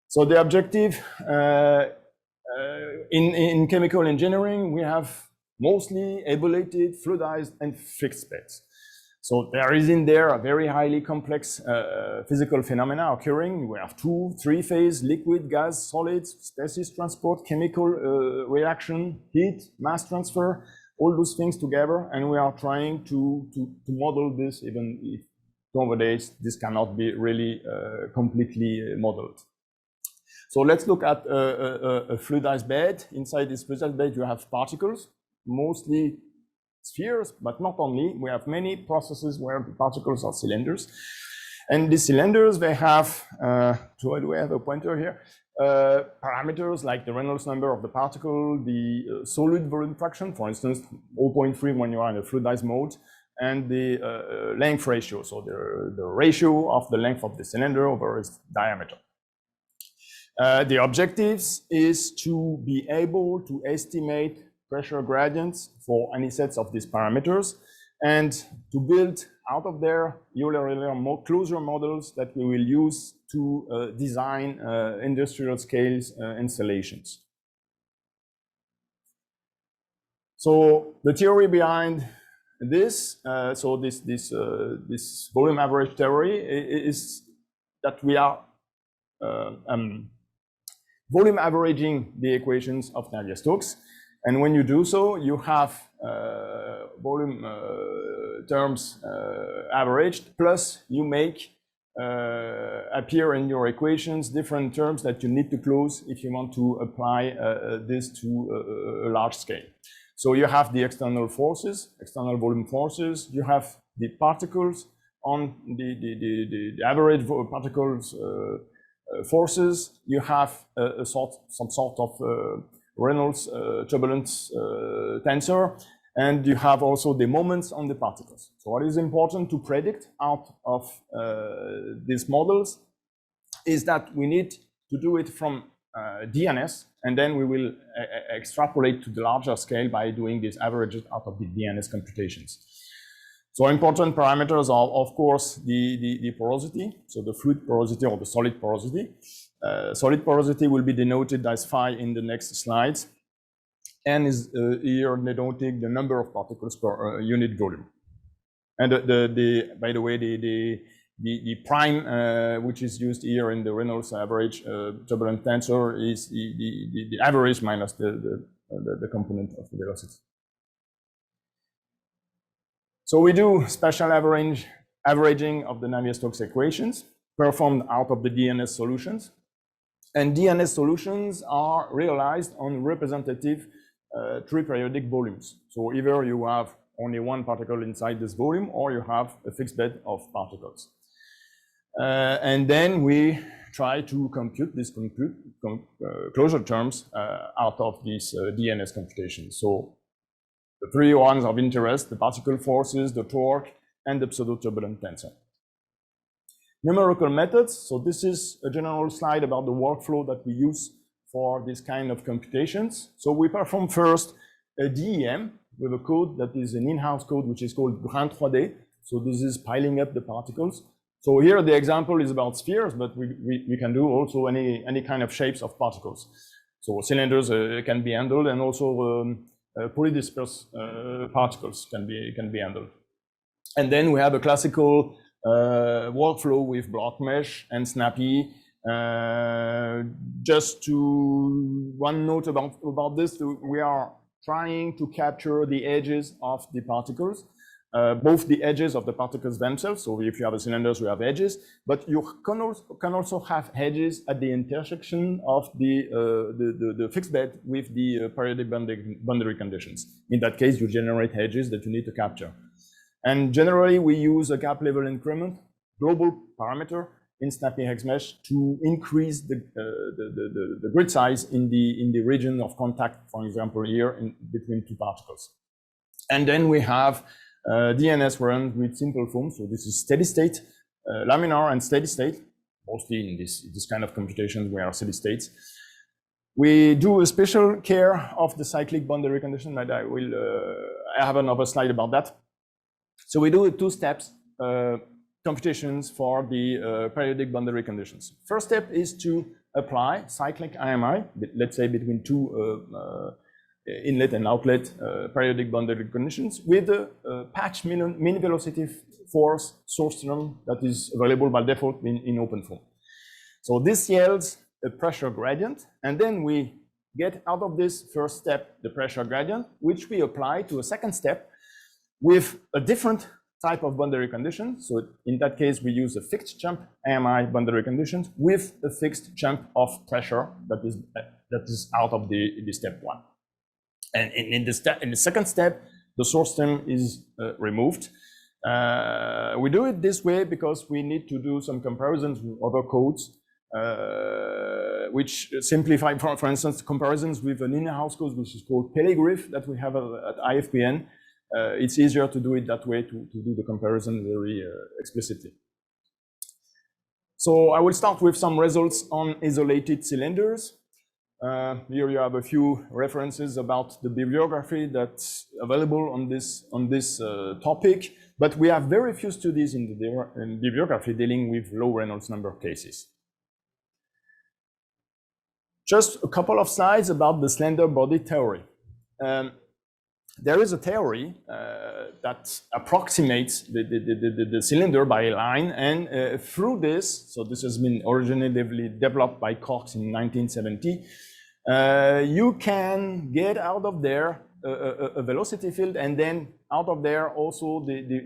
So the objective in chemical engineering, we have mostly ebullited, fluidized, and fixed beds. So there is in there a very highly complex physical phenomena occurring. We have 2, 3-phase, liquid, gas, solids, species transport, chemical reaction, heat, mass transfer, all those things together. And we are trying to model this, even if nowadays this cannot be really completely modeled. So let's look at a fluidized bed. Inside this fluidized bed, you have particles, mostly spheres, but not only. We have many processes where the particles are cylinders. And these cylinders, they have, do we have a pointer here? Parameters like the Reynolds number of the particle, the solid volume fraction, for instance, 0.3 when you are in a fluidized mode, and the length ratio, so the ratio of the length of the cylinder over its diameter. The objectives is to be able to estimate pressure gradients for any sets of these parameters, and to build out of there Euler-Lagrange closure models that we will use to design industrial scales installations. So the theory behind this, this volume average theory is that we are volume averaging the equations of Navier-Stokes. And when you do so, you have volume terms averaged, plus you make appear in your equations different terms that you need to close if you want to apply this to a large scale. So you have the external forces, external volume forces, you have the particles on the average particles forces, you have some sort of Reynolds turbulence tensor, and you have also the moments on the particles. So what is important to predict out of these models is that we need to do it from DNS, and then we will extrapolate to the larger scale by doing these averages out of the DNS computations. So important parameters are, of course, the porosity, so the fluid porosity or the solid porosity. Solid porosity will be denoted as phi in the next slides, and is here denoting the number of particles per unit volume. And by the way, the prime, which is used here in the Reynolds average turbulent tensor, is the average minus the component of the velocity. So we do spatial averaging of the Navier-Stokes equations performed out of the DNS solutions. And DNS solutions are realized on representative three-periodic volumes. So either you have only one particle inside this volume, or you have a fixed bed of particles. And then we try to compute these closure terms out of these DNS computations. So the three ones of interest: the particle forces, the torque, and the pseudo-turbulent tensor. Numerical methods. So this is a general slide about the workflow that we use for this kind of computations. So we perform first a DEM with a code that is an in-house code, which is called Grain 3D. So this is piling up the particles. So here the example is about spheres, but we can do also any kind of shapes of particles. So cylinders can be handled, and also polydisperse particles can be handled. And then we have a classical workflow with block mesh and snappy. Just to one note about this, we are trying to capture the edges of the particles, both the edges of the particles themselves. So if you have a cylinders, you have edges, but you can also have edges at the intersection of the fixed bed with the periodic boundary conditions. In that case, you generate edges that you need to capture. And generally, we use a gap level increment, global parameter in snappy hex mesh to increase the grid size in the region of contact, for example, here between two particles. And then we have DNS run with simple foam. So this is steady state, laminar and steady state. Mostly in this kind of computations, we are steady states. We do a special care of the cyclic boundary condition, but I have another slide about that. So we do 2 steps computations for the periodic boundary conditions. First step is to apply cyclic IMI, let's say between 2 inlet and outlet periodic boundary conditions with a patch mean velocity force source term that is available by default in OpenFOAM. So this yields a pressure gradient, and then we get out of this first step the pressure gradient, which we apply to a second step with a different type of boundary condition. So in that case, we use a fixed jump AMI boundary conditions with a fixed jump of pressure that is out of the step 1. And in the second step, the source term is removed. We do it this way because we need to do some comparisons with other codes, which simplify, for instance, comparisons with an in-house code, which is called Pelegriff that we have at IFPN. It's easier to do it that way, to do the comparison very explicitly. So I will start with some results on isolated cylinders. Here you have a few references about the bibliography that's available on this topic, but we have very few studies in the bibliography dealing with low Reynolds number cases. Just a couple of slides about the slender body theory. There is a theory that approximates the cylinder by a line, and through this, so this has been originally developed by Cox in 1970, you can get out of there a velocity field, and then out of there also the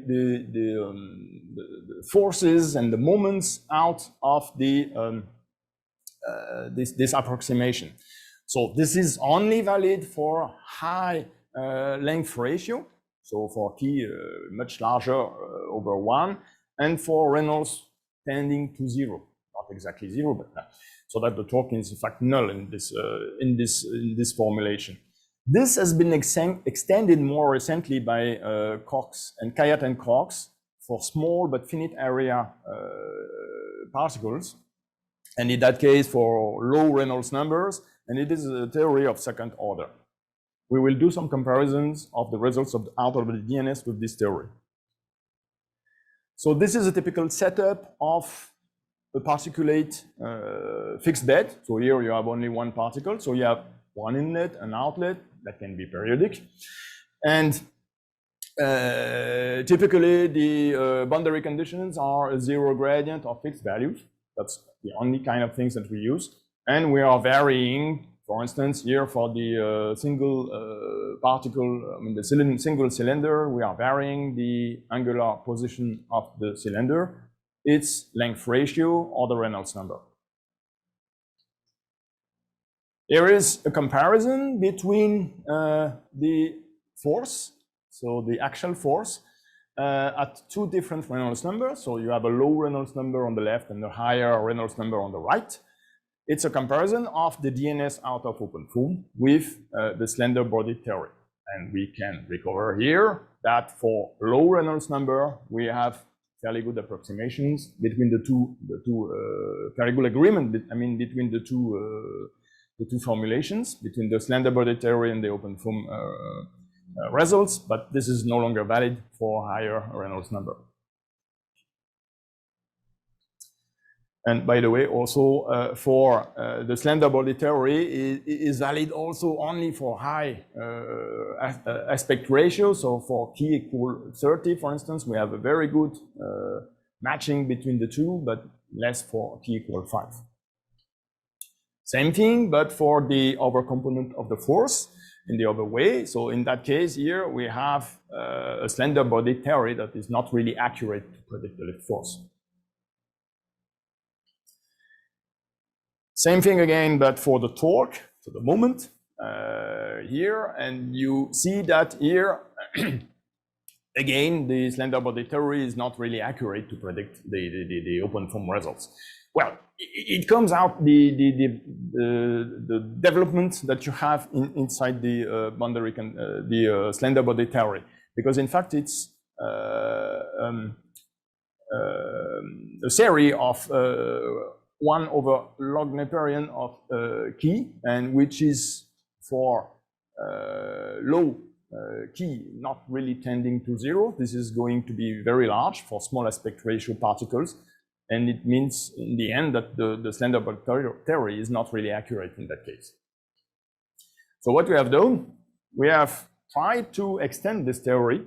forces and the moments out of this approximation. So this is only valid for high length ratio, so for T much larger over 1, and for Reynolds tending to 0, not not exactly 0, but so that the torque is in fact null in this formulation. This has been extended more recently by Cox and Kayat and Cox for small but finite area particles, and in that case for low Reynolds numbers, and it is a theory of second order. We will do some comparisons of the results of the out-of-body DNS with this theory. So this is a typical setup of a particulate fixed bed. So here you have only one particle. So you have one inlet, an outlet that can be periodic. And typically the boundary conditions are a zero gradient or fixed values. That's the only kind of things that we use. And we are varying, for instance, here for the single particle, I mean the single cylinder, we are varying the angular position of the cylinder, its length ratio, or the Reynolds number. There is a comparison between the force, so the axial force, at two different Reynolds numbers. So you have a low Reynolds number on the left and a higher Reynolds number on the right. It's a comparison of the DNS out of OpenFOAM with the slender body theory. And we can recover here that for low Reynolds number, we have fairly good approximations between the two fairly good agreement, between the two formulations, between the slender body theory and the OpenFOAM results, but this is no longer valid for higher Reynolds number. And by the way, also for the slender body theory is valid also only for high aspect ratio. So for Chi equal 30, for instance, we have a very good matching between the two, but less for Chi equal 5. Same thing, but for the other component of the force in the other way. So in that case here, we have a slender body theory that is not really accurate to predict the lift force. Same thing again, but for the torque, so the moment here, and you see that here, again, the slender body theory is not really accurate to predict the OpenFOAM results. Well, it comes out the development that you have inside the boundary, the slender body theory, because in fact it's a series of 1 over log Neperian of Chi, and which is for low Chi not really tending to 0. This is going to be very large for small aspect ratio particles, and it means in the end that the slender body theory is not really accurate in that case. So what we have done, we have tried to extend this theory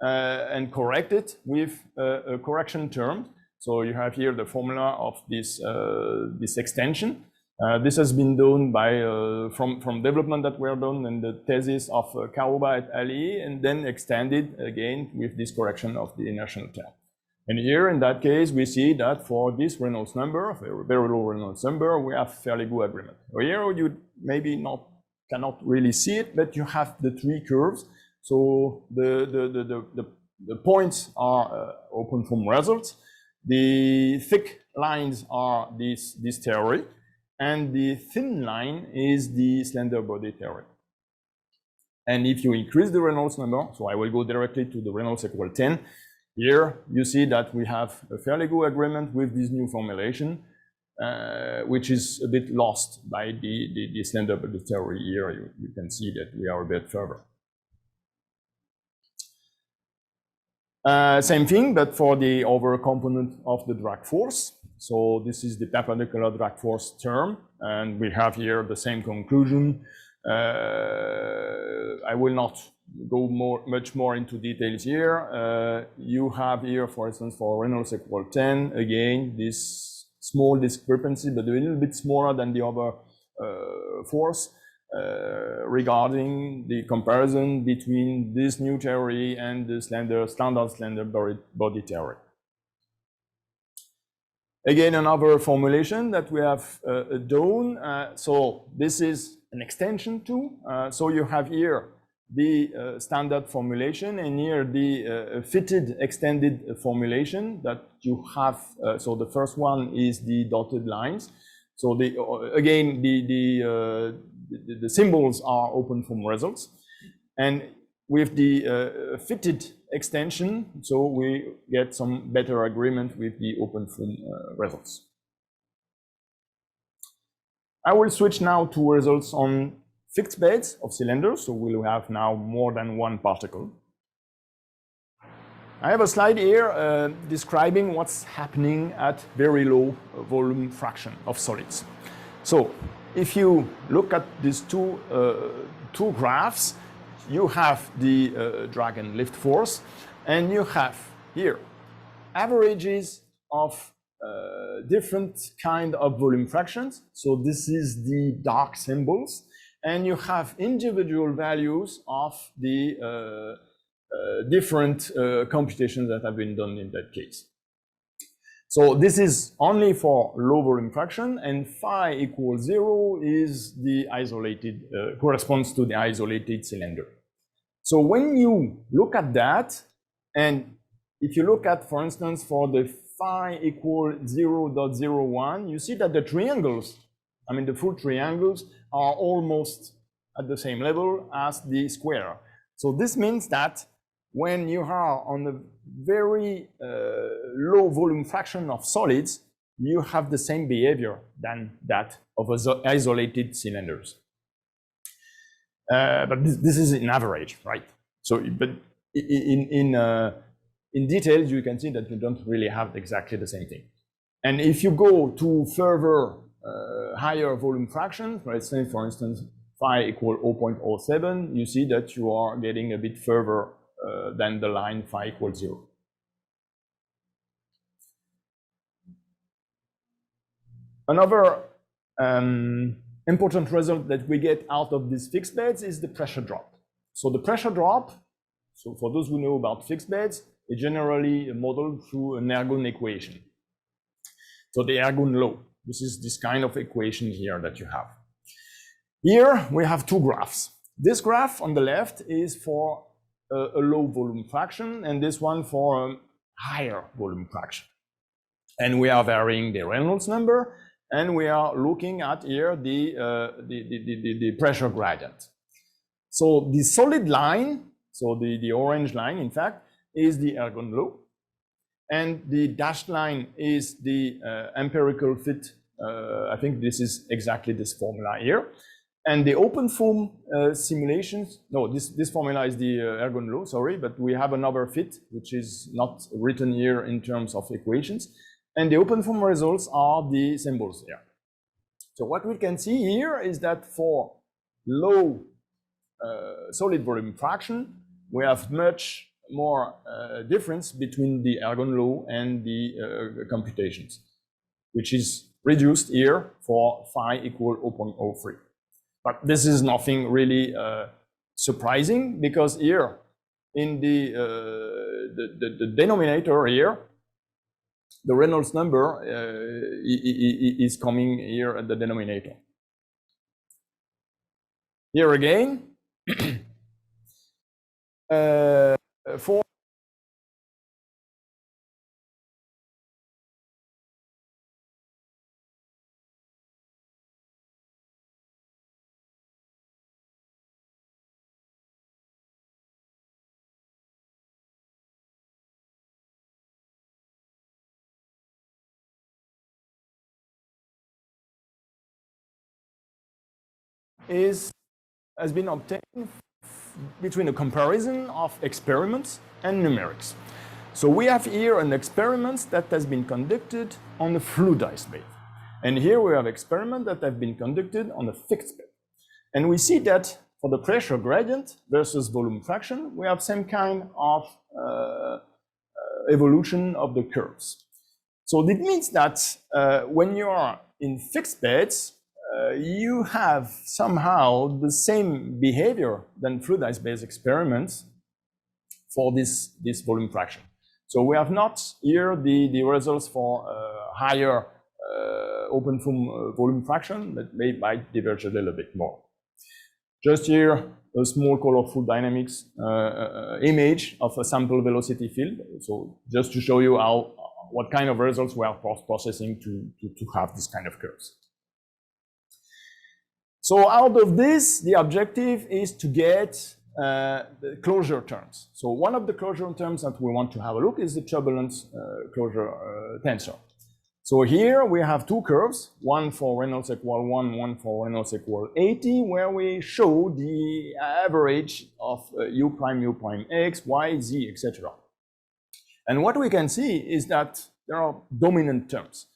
and correct it with a correction term. So you have here the formula of this this extension. This has been done by from development that were done in the thesis of Karuba et al., and then extended again with this correction of the inertial term. And here in that case, we see that for this Reynolds number, very low Reynolds number, we have fairly good agreement. Here you maybe cannot really see it, but you have the 3 curves. So the points are OpenFOAM results. The thick lines are this theory, and the thin line is the slender body theory. And if you increase the Reynolds number, so I will go directly to the Reynolds equal 10, here you see that we have a fairly good agreement with this new formulation, which is a bit lost by the slender body theory. Here you can see that we are a bit further. Same thing, but for the other component of the drag force. So this is the perpendicular drag force term, and we have here the same conclusion. I will not go much more into details here. You have here, for instance, for Reynolds equal 10, again, this small discrepancy, but a little bit smaller than the other force. Regarding the comparison between this new theory and the standard slender body theory. Again, another formulation that we have done. So this is an extension too. So you have here the standard formulation, and here the fitted extended formulation that you have. So the first one is the dotted lines. So again, the symbols are OpenFOAM results. And with the fitted extension, so we get some better agreement with the OpenFOAM results. I will switch now to results on fixed beds of cylinders, so we'll have now more than one particle. I have a slide here describing what's happening at very low volume fraction of solids. So if you look at these two graphs, you have the drag and lift force, and you have here averages of different kind of volume fractions. So this is the dark symbols, and you have individual values of the different computations that have been done in that case. So this is only for low volume fraction, and phi equals 0 is the isolated, corresponds to the isolated cylinder. So when you look at that, and if you look at, for instance, for the phi equal 0.01, you see that the triangles, I mean the full triangles, are almost at the same level as the square. So this means that when you are on a very low volume fraction of solids, you have the same behavior than that of isolated cylinders. But this is in average, right? So, but in detail, you can see that you don't really have exactly the same thing. And if you go to further higher volume fractions, let's say, for instance, phi equal 0.07, you see that you are getting a bit further than the line phi equals 0. Another important result that we get out of these fixed beds is the pressure drop. So the pressure drop, so for those who know about fixed beds, is generally modeled through an ergon equation. So the ergon law, this is this kind of equation here that you have. Here we have two graphs. This graph on the left is for a low volume fraction, and this one for a higher volume fraction. And we are varying the Reynolds number, and we are looking at here the pressure gradient. So the solid line, so the orange line, in fact, is the ergon law, and the dashed line is the empirical fit. I think this is exactly this formula here. And the OpenFOAM simulations, no, this formula is the ergon law, sorry, but we have another fit, which is not written here in terms of equations. And the OpenFOAM results are the symbols here. So what we can see here is that for low solid volume fraction, we have much more difference between the ergon law and the computations, which is reduced here for phi equal 0.03. But this is nothing really surprising, because here in the denominator here, the Reynolds number is coming here at the denominator. Here again, for has been obtained between a comparison of experiments and numerics. So we have here an experiment that has been conducted on a fluidized bed. And here we have experiments that have been conducted on a fixed bed. And we see that for the pressure gradient versus volume fraction, we have some kind of evolution of the curves. So it means that when you are in fixed beds, you have somehow the same behavior than fluidized bed experiments for this volume fraction. So we have not here the results for higher OpenFOAM volume fraction, but might diverge a little bit more. Just here, a small colorful dynamics image of a sample velocity field. So just to show you what kind of results we are processing to have this kind of curves. So out of this, the objective is to get the closure terms. So one of the closure terms that we want to have a look is the turbulence closure tensor. So here we have two curves, one for Reynolds equal 1, one for Reynolds equal 80, where we show the average of u prime x, y, z, etc. And what we can see is that there are dominant terms.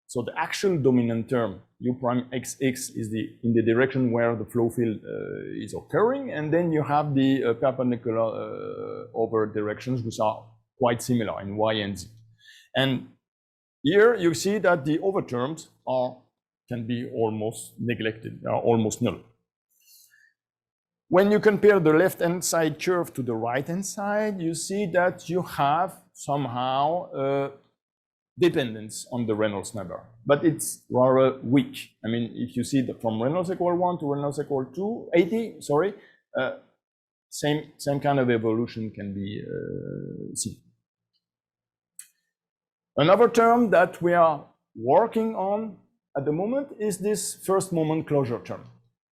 So the actual dominant term, u prime xx, is in the direction where the flow field is occurring, and then you have the perpendicular over directions, which are quite similar in y and z. And here you see that the over terms can be almost neglected, are almost null. When you compare the left-hand side curve to the right-hand side, you see that you have somehow dependence on the Reynolds number, but it's rather weak. I mean, if you see that from Reynolds equal 1 to Reynolds equal 80, sorry, same kind of evolution can be seen. Another term that we are working on at the moment is this first moment closure term.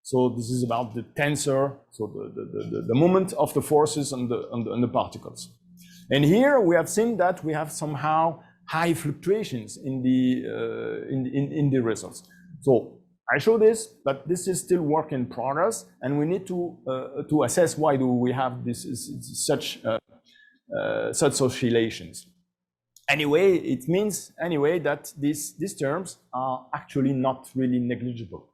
So this is about the tensor, so the moment of the forces on the particles. And here we have seen that we have somehow high fluctuations in the results. So I show this, but this is still work in progress, and we need to assess why do we have such oscillations. Anyway, it means that these terms are actually not really negligible.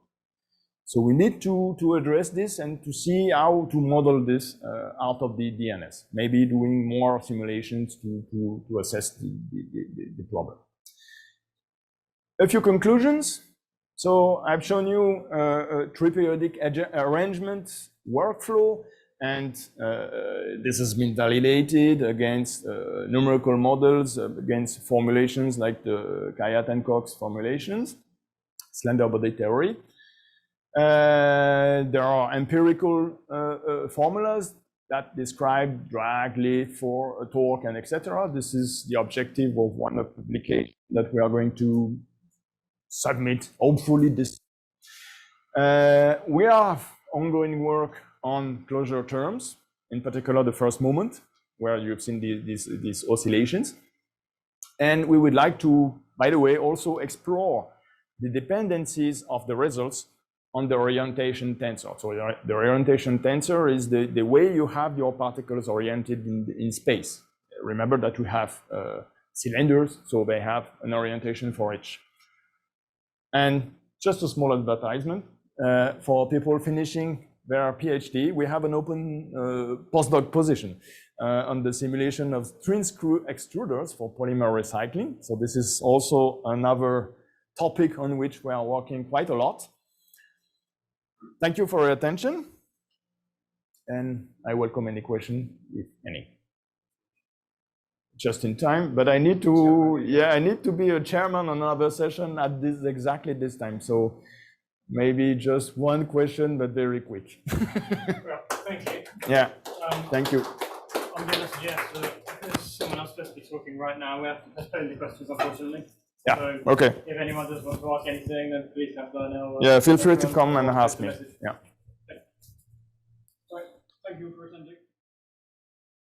So we need to address this and to see how to model this out of the DNS, maybe doing more simulations to assess the problem. A few conclusions. So I've shown you a triperiodic arrangement workflow, and this has been validated against numerical models, against formulations like the Kayat and Cox formulations, slender body theory. There are empirical formulas that describe drag, lift, torque, and etc. This is the objective of one of the publications that we are going to submit, hopefully this. We have ongoing work on closure terms, in particular the first moment, where you've seen these oscillations. And we would like to, by the way, also explore the dependencies of the results on the orientation tensor. So the orientation tensor is the way you have your particles oriented in space. Remember that we have cylinders, so they have an orientation for each. And just a small advertisement for people finishing their PhD, we have an open postdoc position on the simulation of twin screw extruders for polymer recycling. So this is also another topic on which we are working quite a lot. Thank you for your attention, and I welcome any question, if any. Just in time, but I need to be a chairman on another session at exactly this time. So maybe just one question, but very quick. Well, thank you. Yeah, thank you. I'm going to suggest that there's someone else supposed to be talking right now. We have to postpone the questions, unfortunately. Yeah, so okay. If anyone does want to ask anything, then please have Lionel. Yeah, feel free to come and ask me.